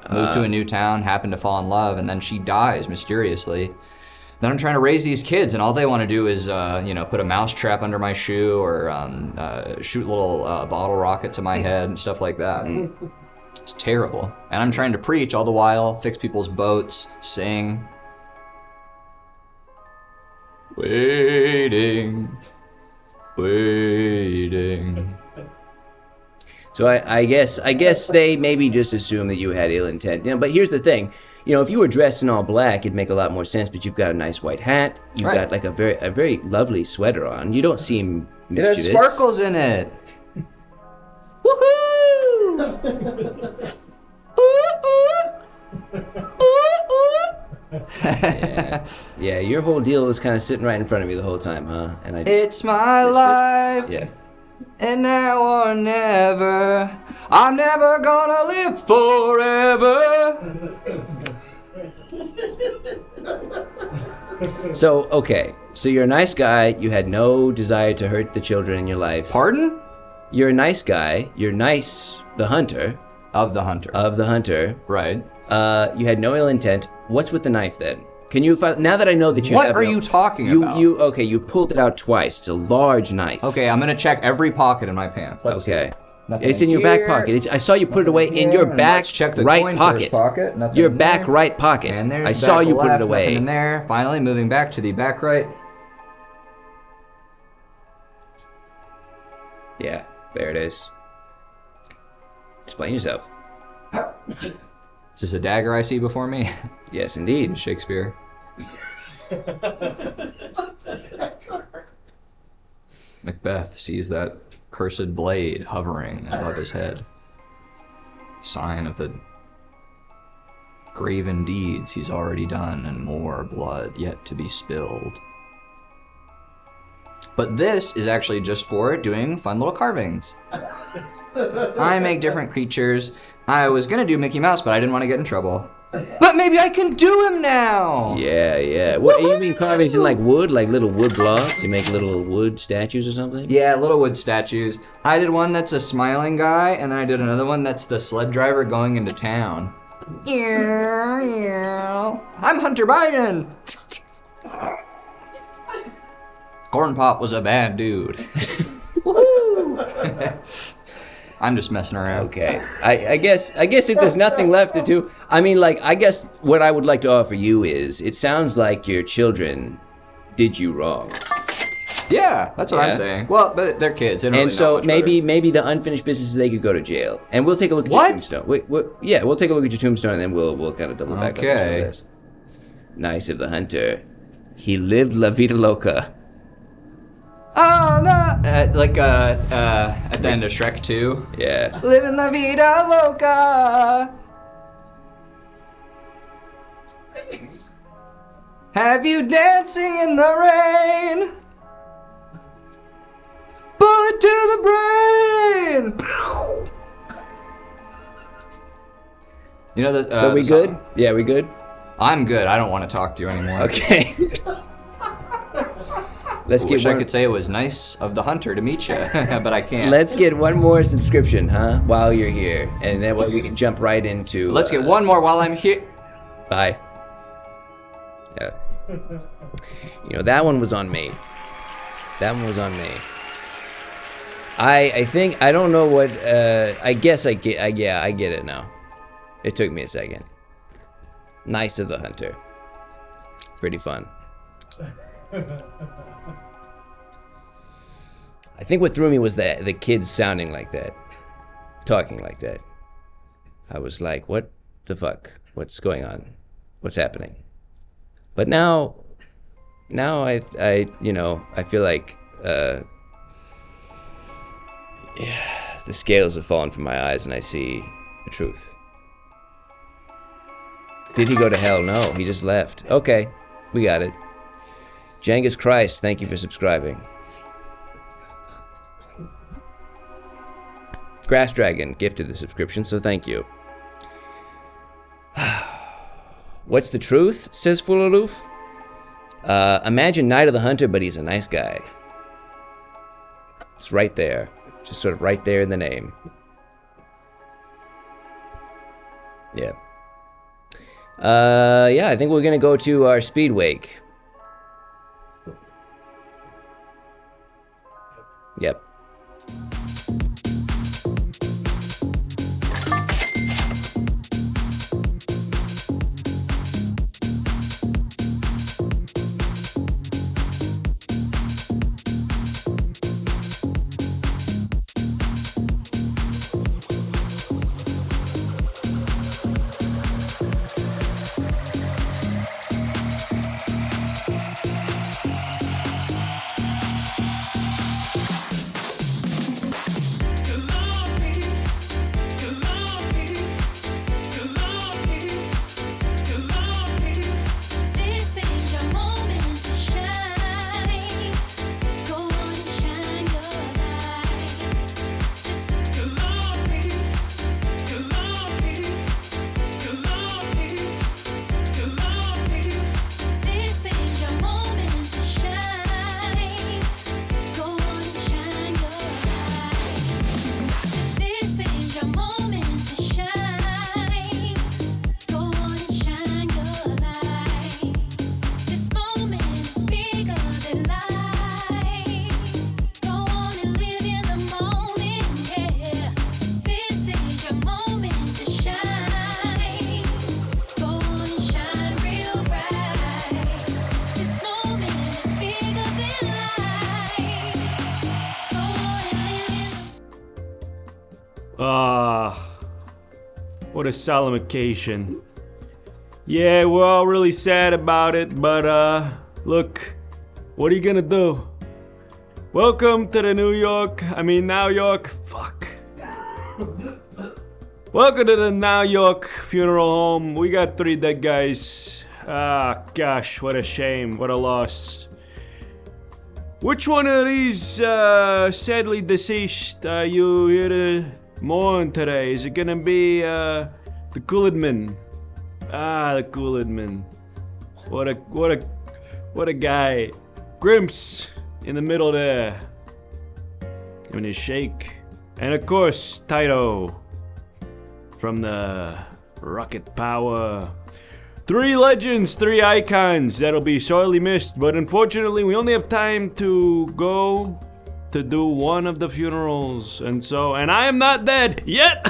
Moved to a new town, happened to fall in love, and then she dies mysteriously. Then I'm trying to raise these kids, and all they want to do is, put a mouse trap under my shoe or shoot little bottle rockets at my head and stuff like that. It's terrible. And I'm trying to preach all the while, fix people's boats, sing. Waiting. So I guess they maybe just assume that you had ill intent. But here's the thing. If you were dressed in all black, it'd make a lot more sense. But you've got a nice white hat. You've got like a very lovely sweater on. You don't seem mischievous. There's sparkles in it. Woohoo! Yeah, your whole deal was kind of sitting right in front of me the whole time, huh? And it's my life. Yeah. And now or never, I'm never gonna live forever. So you're a nice guy. You had no desire to hurt the children in your life. Pardon? You're a nice guy. You're nice, the hunter. Of the hunter. Right. You had no ill intent. What's with the knife then? Can you find, now that I know that you What have are you talking about? You pulled it out twice. It's a large knife. Okay, I'm gonna check every pocket in my pants. Okay. It's in your back pocket. I saw you put it away in your back right pocket. Your back right pocket. And there's I saw you put it away. Nothing in there. Finally, moving back to the back right. Yeah, there it is. Explain yourself. Is this a dagger I see before me? Yes, indeed. Shakespeare. Macbeth sees that cursed blade hovering above his head. Sign of the graven deeds he's already done and more blood yet to be spilled. But this is actually just for doing fun little carvings. I make different creatures. I was gonna do Mickey Mouse, but I didn't want to get in trouble. But maybe I can do him now! Yeah. What, you mean carvings in like wood? Like little wood blocks? You make little wood statues or something? Yeah, little wood statues. I did one that's a smiling guy, and then I did another one that's the sled driver going into town. I'm Hunter Biden! Corn Pop was a bad dude. Woohoo! I'm just messing around. Okay. I guess if there's nothing left to do, I mean, like, I guess what I would like to offer you is, it sounds like your children did you wrong. Yeah, that's what I'm saying. Well, but they're kids. They don't and really so know much maybe the unfinished business is they could go to jail. And we'll take a look at your tombstone. We'll take a look at your tombstone and then we'll kind of double back on this. Nice of the hunter. He lived La Vida Loca. Oh no! At the end of Shrek 2. Yeah. Living La Vida Loca. Have you dancing in the rain? Bullet to the brain. You know the. So we good? Yeah, we good. I'm good. I don't want to talk to you anymore. Okay. I could say it was nice of the hunter to meet you, but I can't. Let's get one more subscription, huh? While you're here, and then we can jump right into. Let's get one more while I'm here. Bye. Yeah. That one was on me. I think I don't know what. I guess I get. I get it now. It took me a second. Nice of the hunter. Pretty fun. I think what threw me was the kids sounding like that, talking like that. I was like, what the fuck? What's going on? What's happening? But now I feel like the scales have fallen from my eyes and I see the truth. Did he go to hell? No, he just left. Okay, we got it. Jengus Christ, thank you for subscribing. Grass Dragon gifted the subscription, so thank you. What's the truth? Says Fulaloof. Imagine Night of the Hunter, but he's a nice guy. It's right there. Just sort of right there in the name. Yeah. Yeah, I think we're gonna go to our speed wake. Yep. What a solemn occasion. Yeah, we're all really sad about it, but look, what are you gonna do? Welcome to the Now York, fuck. Welcome to the Now York funeral home. We got 3 dead guys. Ah, gosh, what a shame, what a loss. Which one of these sadly deceased are you here to mourn today? Is it gonna be the Kool-Aid-Man? Ah, the Kool-Aid-Man. What a guy. Grimps in the middle there. Giving his shake. And of course, Taito from the Rocket Power. 3 legends, 3 icons that'll be sorely missed, but unfortunately we only have time to go to do one of the funerals, and I am not dead yet.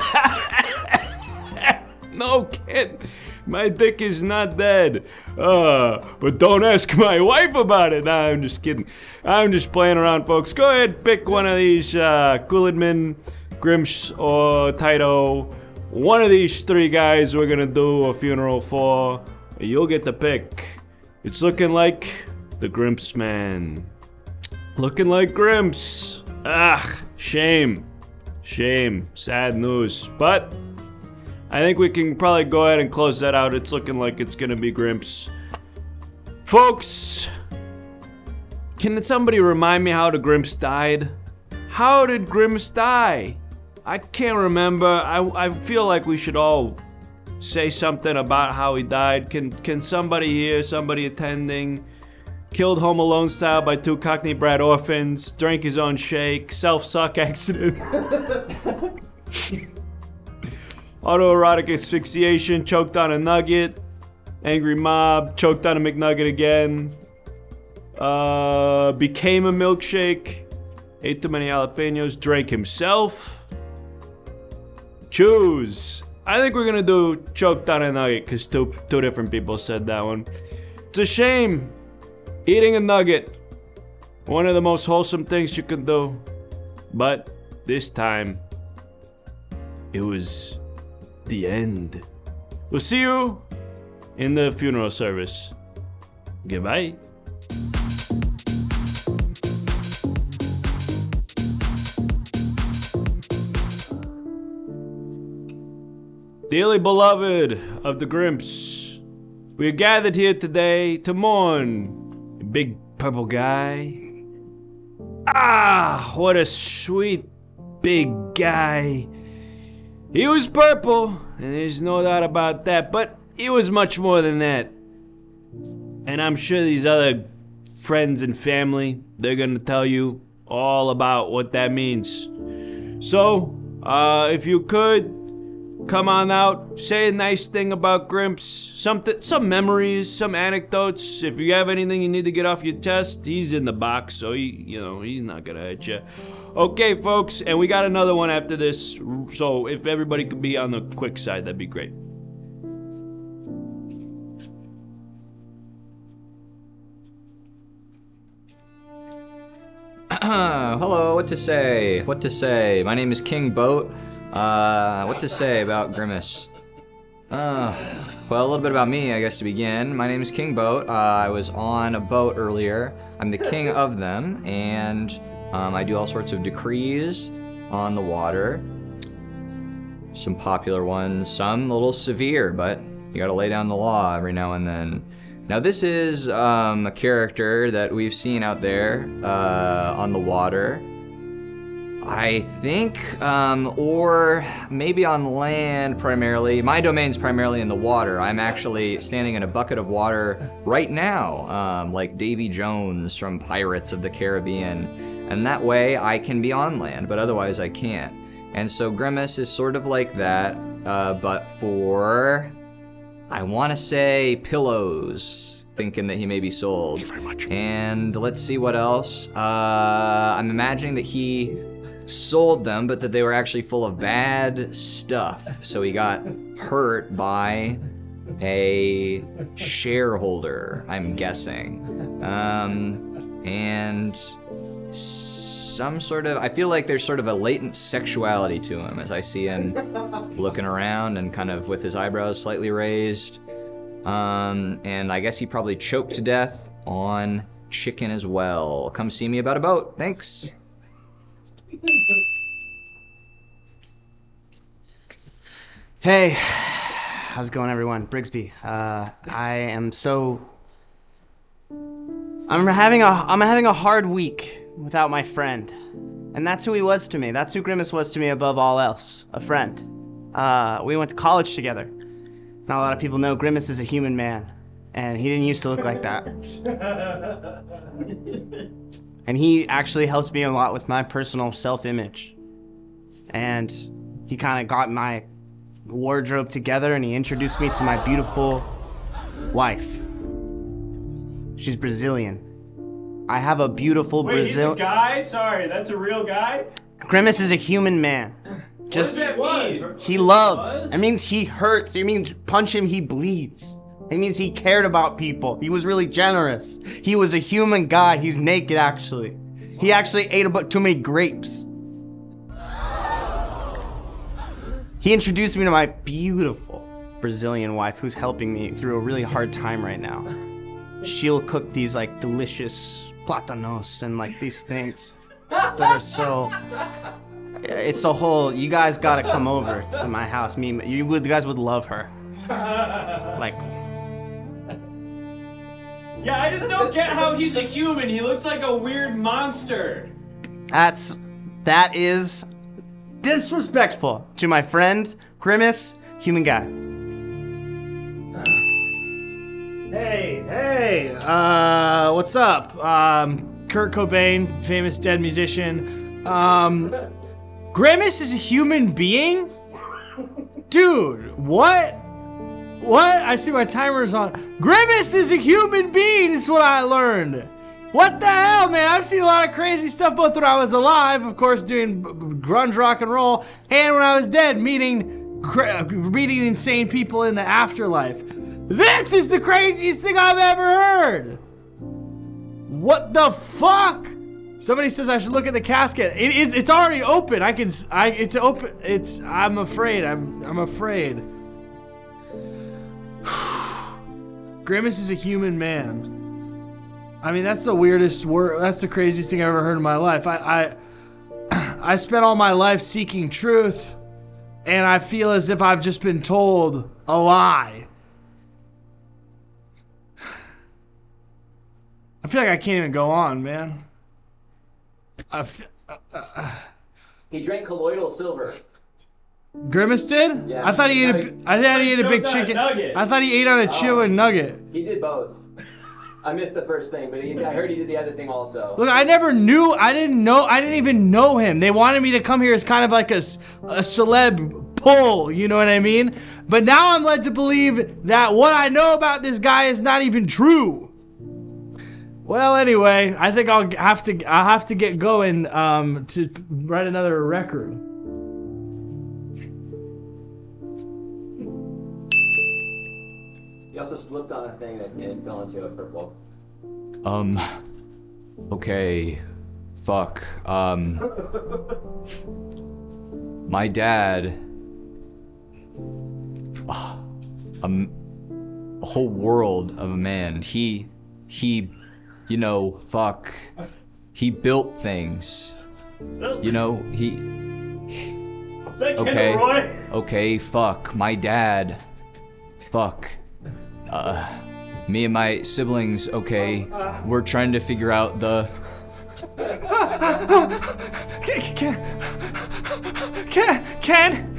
No kid, my dick is not dead. But don't ask my wife about it. Nah, I'm just kidding. I'm just playing around, folks. Go ahead, pick one of these Kool-Aid-Man, Grimps, or Taito. One of these 3 guys we're gonna do a funeral for. You'll get the pick. It's looking like the Grimps man. Looking like Grimps. Ah, shame. Shame. Sad news. But I think we can probably go ahead and close that out. It's looking like it's gonna be Grimps. Folks, can somebody remind me how the Grimps died? How did Grimps die? I can't remember. I feel like we should all say something about how he died. Can somebody here, somebody attending, killed Home Alone style by 2 Cockney brat orphans, drank his own shake, self-suck accident, autoerotic asphyxiation, choked on a nugget, angry mob, choked on a McNugget again, became a milkshake, ate too many jalapenos, drank himself. Choose. I think we're gonna do choked on a nugget because two different people said that one. It's a shame. Eating a nugget, one of the most wholesome things you can do. But this time, it was the end. We'll see you in the funeral service. Goodbye. Dearly beloved of the Grimps, we are gathered here today to mourn a big purple guy. Ah, what a sweet big guy. He was purple, and there's no doubt about that, but he was much more than that. And I'm sure these other friends and family, they're gonna tell you all about what that means. So, if you could, come on out, say a nice thing about Grimps, some memories, some anecdotes. If you have anything you need to get off your chest, he's in the box, so he's not gonna hurt you. Okay, folks, and we got another one after this, so if everybody could be on the quick side, that'd be great. Hello, what to say? What to say? My name is King Boat. What to say about Grimace? Well, a little bit about me, I guess, to begin. My name is King Boat. I was on a boat earlier. I'm the king of them, and I do all sorts of decrees on the water. Some popular ones, some a little severe, but you gotta lay down the law every now and then. Now this is a character that we've seen out there on the water. I think, or maybe on land primarily. My domain's primarily in the water. I'm actually standing in a bucket of water right now, like Davy Jones from Pirates of the Caribbean. And that way I can be on land, but otherwise I can't. And so Grimace is sort of like that, but for, I wanna say, pillows, thinking that he may be sold. Thank you very much. And let's see what else. I'm imagining that he sold them, but that they were actually full of bad stuff. So he got hurt by a shareholder, I'm guessing. And some sort of, I feel like there's sort of a latent sexuality to him as I see him looking around and kind of with his eyebrows slightly raised. And I guess he probably choked to death on chicken as well. Come see me about a boat. Thanks. Hey, how's it going, everyone? Brigsby. I'm having a hard week without my friend, and that's who he was to me. That's who Grimace was to me above all else. A friend. We went to college together. Not a lot of people know Grimace is a human man, and he didn't used to look like that. And he actually helped me a lot with my personal self-image. And he kind of got my wardrobe together, and he introduced me to my beautiful wife. She's Brazilian. I have a beautiful Brazilian. Wait, he's a guy? Sorry, that's a real guy? Grimace is a human man. Just, what does that mean? He loves. It means he hurts. It means punch him, he bleeds. It means he cared about people. He was really generous. He was a human guy. He's naked, actually. He actually ate too many grapes. He introduced me to my beautiful Brazilian wife who's helping me through a really hard time right now. She'll cook these like delicious platanos and like these things that are so... It's a whole... You guys gotta come over to my house. You guys would love her. Like... Yeah, I just don't get how he's a human. He looks like a weird monster. That is disrespectful to my friend, Grimace, human guy. Hey, what's up? Kurt Cobain, famous dead musician. Grimace is a human being? Dude, what? What? I see my timer's on. Grimace is a human being, is what I learned. What the hell, man? I've seen a lot of crazy stuff, both when I was alive, of course, doing grunge rock and roll, and when I was dead, meeting insane people in the afterlife. This is the craziest thing I've ever heard. What the fuck? Somebody says I should look at the casket. It's already open. It's open. I'm afraid. I'm afraid. Grimace is a human man. I mean, that's the weirdest word. That's the craziest thing I've ever heard in my life. I spent all my life seeking truth, and I feel as if I've just been told a lie. I feel like I can't even go on, man. He drank colloidal silver. Grimace did? Yeah. I thought he ate a big chicken. I thought he ate on a chicken nugget. He did both. I missed the first thing, but I heard he did the other thing also. Look, I didn't even know him. They wanted me to come here as kind of like a celeb pull, you know what I mean? But now I'm led to believe that what I know about this guy is not even true. Well, anyway, I think I'll have to get going to write another record. He also slipped on a thing and fell into a purple. Okay. Fuck. My dad. A whole world of a man. He, you know, fuck. He built things. You know, he. Okay, fuck. My dad. Fuck. Me and my siblings, okay, we're trying to figure out the... Ken?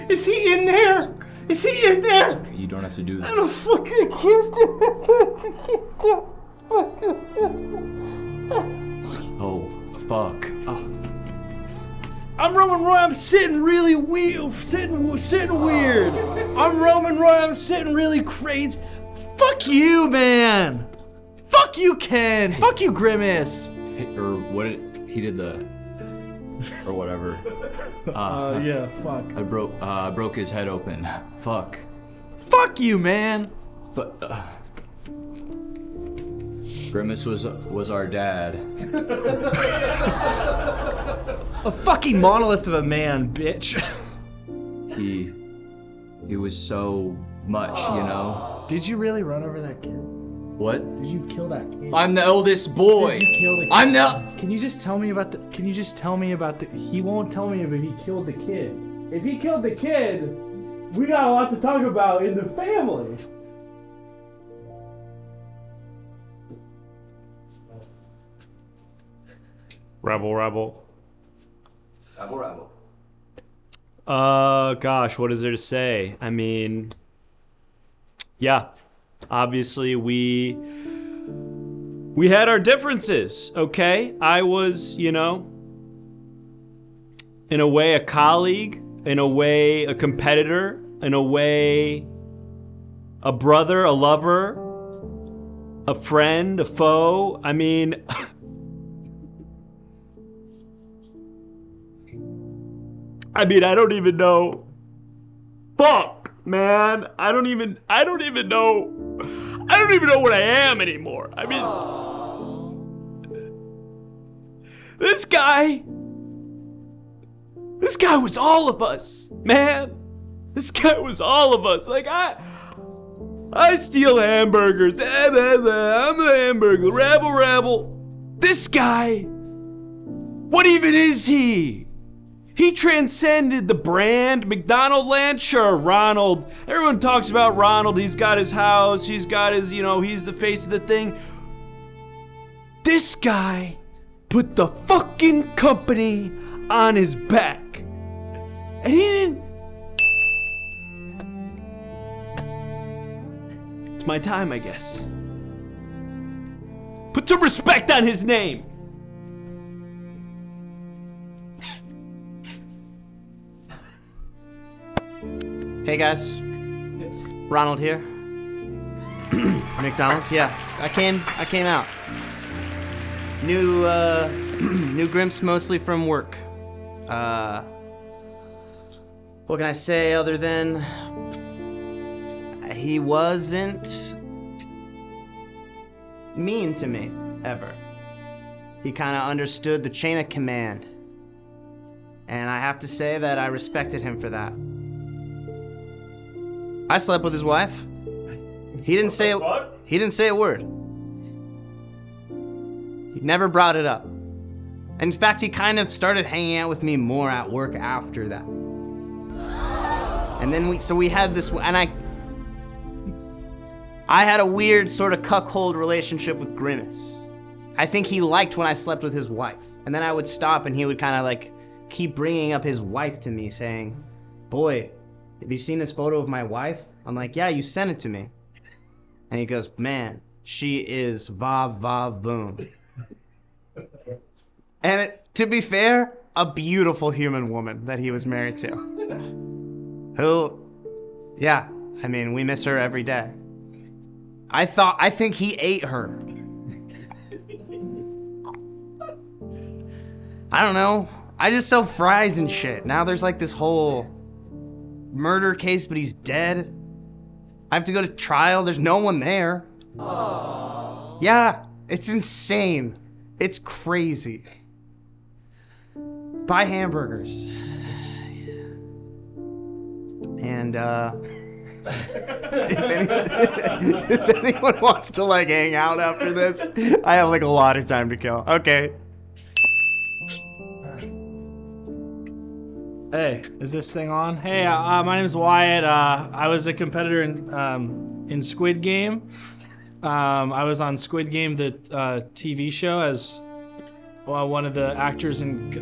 Is he in there? Is he in there? You don't have to do that. I don't fucking can't do it. Oh, fuck. Oh. I'm Roman Roy, I'm sitting really weird, sitting weird. I'm Roman Roy, I'm sitting really crazy. Fuck you, man. Fuck you, Ken. Fuck you, Grimace. Or what he did or whatever. Yeah, fuck. I broke his head open. Fuck. Fuck you, man. But, Grimace was our dad. A fucking monolith of a man, bitch. He was so much, you know. Did you really run over that kid? What? Did you kill that kid? I'm the eldest boy. Did you kill the kid? Can you just tell me about the he won't tell me if he killed the kid. If he killed the kid, we got a lot to talk about in the family. Rebel. Gosh, what is there to say? I mean, yeah, obviously we had our differences, okay? I was, you know, in a way a colleague, in a way a competitor, in a way a brother, a lover, a friend, a foe. I mean, I don't even know. Fuck, man. I don't even know. I don't even know what I am anymore. I mean, this guy was all of us, man. This guy was all of us. Like, I steal hamburgers. I'm the hamburger. Rabble. This guy, what even is he? He transcended the brand. McDonald Land, sure, Ronald. Everyone talks about Ronald. He's got his house. He's got his, you know, he's the face of the thing. This guy put the fucking company on his back. And he didn't. It's my time, I guess. Put some respect on his name. Hey guys, Ronald here. McDonald's, yeah. I came out. New Grimps mostly from work. What can I say other than he wasn't mean to me ever. He kind of understood the chain of command, and I have to say that I respected him for that. I slept with his wife. He didn't say a word. He never brought it up. In fact, he kind of started hanging out with me more at work after that. And then we had this, and I had a weird sort of cuckold relationship with Grimace. I think he liked when I slept with his wife. And then I would stop and he would kind of like keep bringing up his wife to me saying, "Boy, have you seen this photo of my wife?" I'm like, "Yeah, you sent it to me." And he goes, man, she is va va voom. And to be fair, a beautiful human woman that he was married to. Who, yeah, I mean, we miss her every day. I think he ate her. I don't know. I just sell fries and shit. Now there's like this whole murder case, but he's dead. I have to go to trial. There's no one there. Aww. Yeah, it's insane. It's crazy. Buy hamburgers. And if anyone wants to like hang out after this, I have like a lot of time to kill. Okay. Hey, is this thing on? Hey, my name is Wyatt. I was a competitor in Squid Game. I was on Squid Game, the TV show, as one of the actors and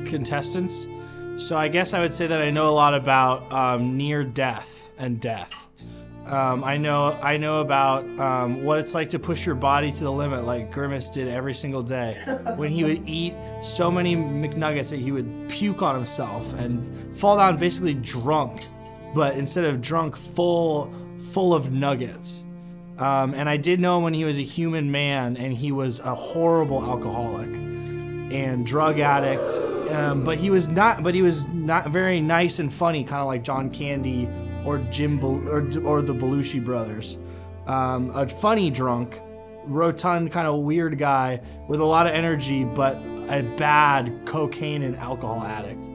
contestants. So I guess I would say that I know a lot about near death and death. I know about what it's like to push your body to the limit, like Grimace did every single day, when he would eat so many McNuggets that he would puke on himself and fall down basically drunk, but instead of drunk, full of nuggets. And I did know him when he was a human man, and he was a horrible alcoholic and drug addict. But he was not very nice and funny, kind of like John Candy or or the Belushi brothers. A funny drunk, rotund, kind of weird guy with a lot of energy, but a bad cocaine and alcohol addict.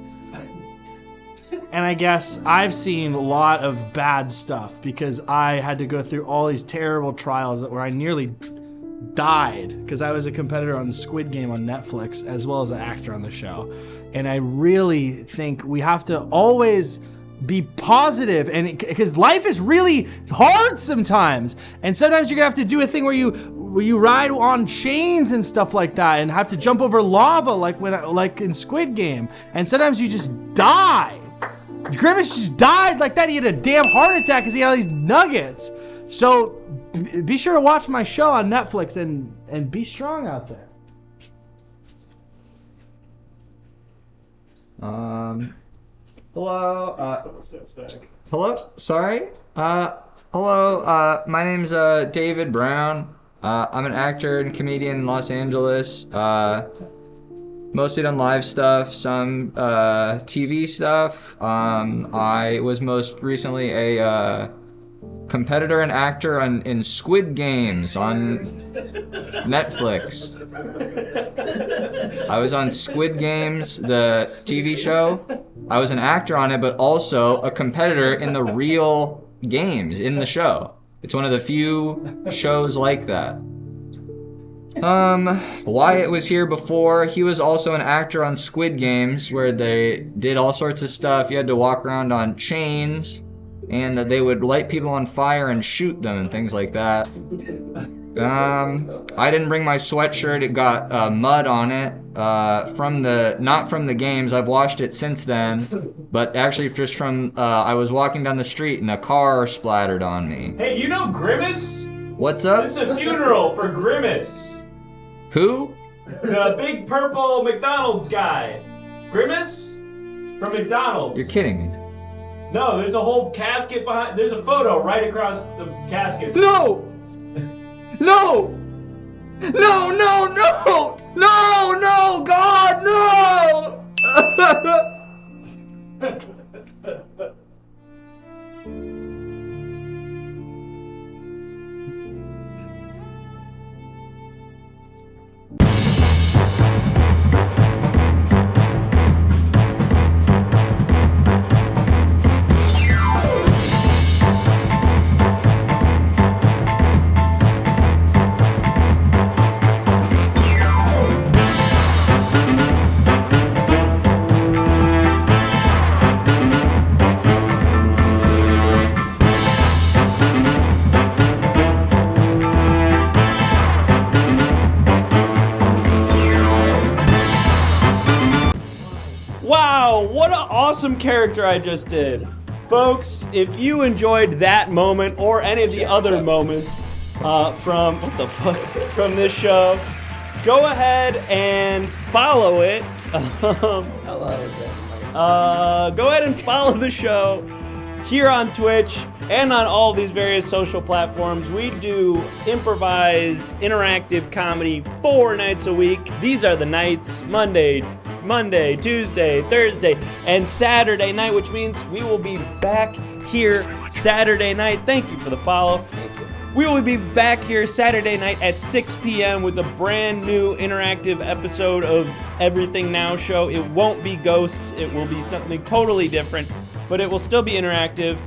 And I guess I've seen a lot of bad stuff because I had to go through all these terrible trials where I nearly died because I was a competitor on the Squid Game on Netflix as well as an actor on the show. And I really think we have to always be positive, and because life is really hard sometimes, and sometimes you're gonna have to do a thing where you ride on chains and stuff like that, and have to jump over lava like in Squid Game, and sometimes you just die. Grimace just died like that. He had a damn heart attack because he had all these nuggets. So be sure to watch my show on Netflix and be strong out there. Hello. Hello. Sorry. Hello. My name's David Brown. I'm an actor and comedian in Los Angeles. Mostly done live stuff, some TV stuff. I was most recently a competitor and actor in Squid Games on Netflix. I was on Squid Games, the TV show. I was an actor on it, but also a competitor in the real games in the show. It's one of the few shows like that. Wyatt was here before. He was also an actor on Squid Games, where they did all sorts of stuff. You had to walk around on chains, and they would light people on fire and shoot them and things like that. I didn't bring my sweatshirt. It got mud on it not from the games. I've washed it since then, but actually just from I was walking down the street and a car splattered on me. Hey, you know Grimace? What's up? This is a funeral for Grimace. Who? The big purple McDonald's guy. Grimace? From McDonald's. You're kidding me. No, there's a whole casket behind. There's a photo right across the casket. No! No! No, no, no! No, no! God, no! Wow, what an awesome character I just did. Folks, if you enjoyed that moment or any of the other moments, from this show, go ahead and follow it. Go ahead and follow the show here on Twitch and on all these various social platforms. We do improvised, interactive comedy 4 nights a week. These are the nights: Monday, Tuesday, Thursday, and Saturday night, which means we will be back here Saturday night. Thank you for the follow. We will be back here Saturday night at 6 p.m. with a brand new interactive episode of Everything Now Show. It won't be ghosts. It will be something totally different, but it will still be interactive.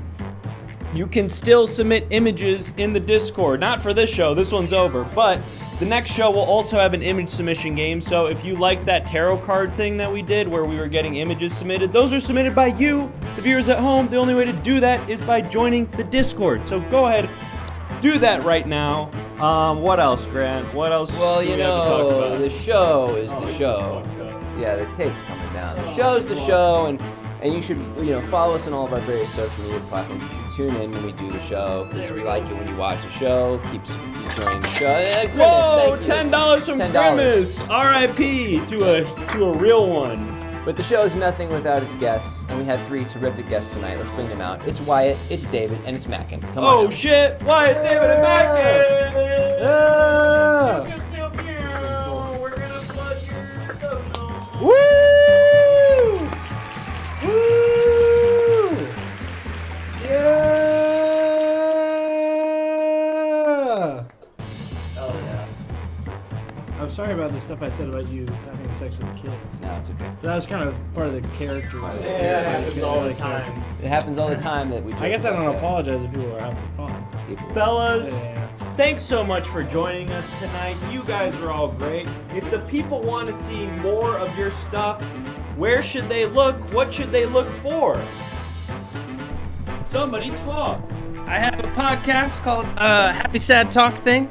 You can still submit images in the Discord. Not for this show. This one's over. But the next show will also have an image submission game. So if you like that tarot card thing that we did where we were getting images submitted, those are submitted by you, the viewers at home. The only way to do that is by joining the Discord. So go ahead. Do that right now. What else, Grant? What else? Well, do you we have to talk know, about? the show is the show. Yeah, the tape's coming down. The show's the show, and you should, follow us on all of our various social media platforms. You should tune in when we do the show, because we like it when you watch the show. Keeps enjoying the show. Grimace, Whoa! thank you. $10 from $10. Grimace. R.I.P. to a real one. But the show is nothing without its guests, and we had 3 terrific guests tonight. Let's bring them out. It's Wyatt, it's David, and it's Mackin. Come on. Oh shit! Wyatt, David, and Mackin! We're gonna plug your stuff. Woo! Woo! Yeah! Oh yeah. I'm sorry about the stuff I said about you having sex with kids. No, it's okay. That was kind of part of the character. Yeah, it happens all the time. It happens all the time that we I guess I joke don't about apologize if people are having fun. Fellas, Yeah. thanks so much for joining us tonight. You guys are all great. If the people want to see more of your stuff, where should they look? What should they look for? Somebody talk. I have a podcast called Happy Sad Talk Thing,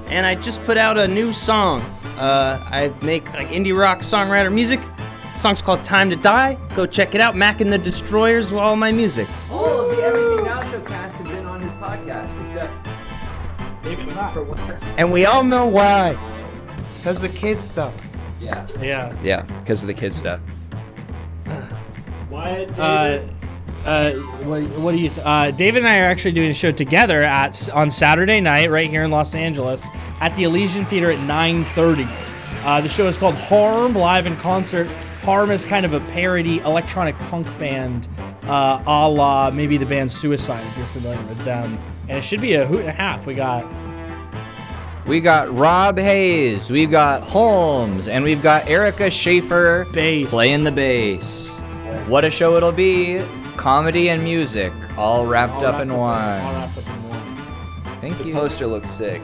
and I just put out a new song. I make like indie rock songwriter music. The song's called Time to Die. Go check it out. Mackin the Destroyers, all my music. All of the Everything Now Show cast have been on his podcast, except David for what? And we all know why. Because the kids stuff. Yeah. Yeah. Yeah, because of the kids stuff. Wyatt, David. What do you? David and I are actually doing a show together on Saturday night right here in Los Angeles at the Elysian Theater at 9:30. The show is called Harm Live in Concert. Harm is kind of a parody electronic punk band, a la maybe the band Suicide if you're familiar with them. And it should be a hoot and a half. We got Rob Hayes, we've got Holmes, and we've got Erica Schaefer playing the bass. What a show it'll be. Comedy and music, all wrapped up in one. Thank you. The poster looks sick.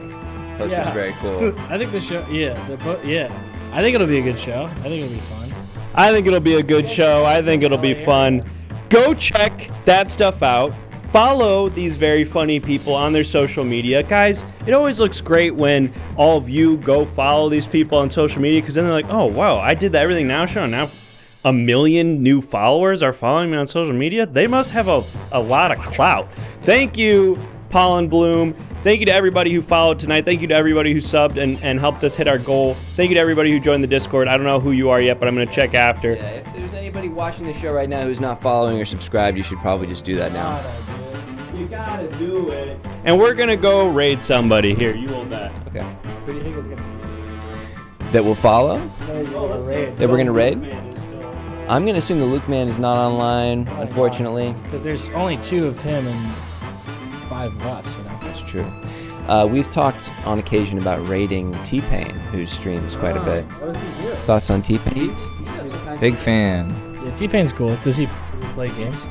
Poster's very cool. I think the show, I think it'll be a good show. I think it'll be fun. I think it'll be a good show. I think it'll be fun. Go check that stuff out. Follow these very funny people on their social media. Guys, it always looks great when all of you go follow these people on social media, because then they're like, oh, wow, I did the Everything Now show, and now 1 million new followers are following me on social media. They must have a lot of clout. Thank you, Pollen Bloom. Thank you to everybody who followed tonight. Thank you to everybody who subbed and helped us hit our goal. Thank you to everybody who joined the Discord. I don't know who you are yet, but I'm going to check after. Yeah, if there's anybody watching the show right now who's not following or subscribed, you should probably just do that now. You gotta do it. And we're going to go raid somebody. Here, you hold that. Okay. Who do you think is gonna That will follow? raid? That we're going to raid? I'm going to assume the Luke Man is not online, unfortunately. Because there's only 2 of him and 5 of us, That's true. We've talked on occasion about raiding T-Pain, who streams quite a bit. What does he do? Thoughts on T-Pain? Big fan. Yeah, T-Pain's cool. Does he play games?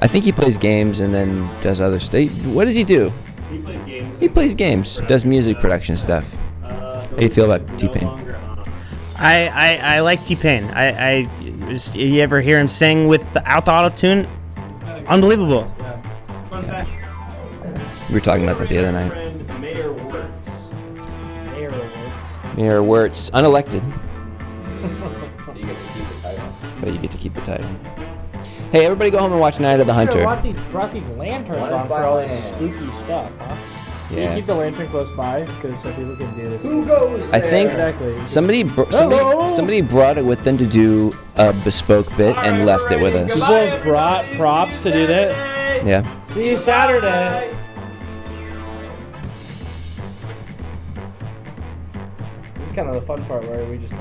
I think he plays games and then does other stuff. What does he do? He plays games. He plays games, does music production stuff. How do you feel about T-Pain? I like T-Pain. You ever hear him sing without the auto-tune? Unbelievable. Fun fact. We were talking about that the other night. Mayor Wirtz. Mayor Wirtz, unelected. You get to keep the title. But you get to keep the title. Hey, everybody go home and watch Night of the Hunter. Brought these lanterns on for all this spooky stuff, huh? Do you Yeah. keep the lantern close by? Because so people can do this. Who goes I think Exactly. somebody brought it with them to do a bespoke bit and left it with us. People have brought props to do that. Yeah. See you Saturday. This is kind of the fun part where we just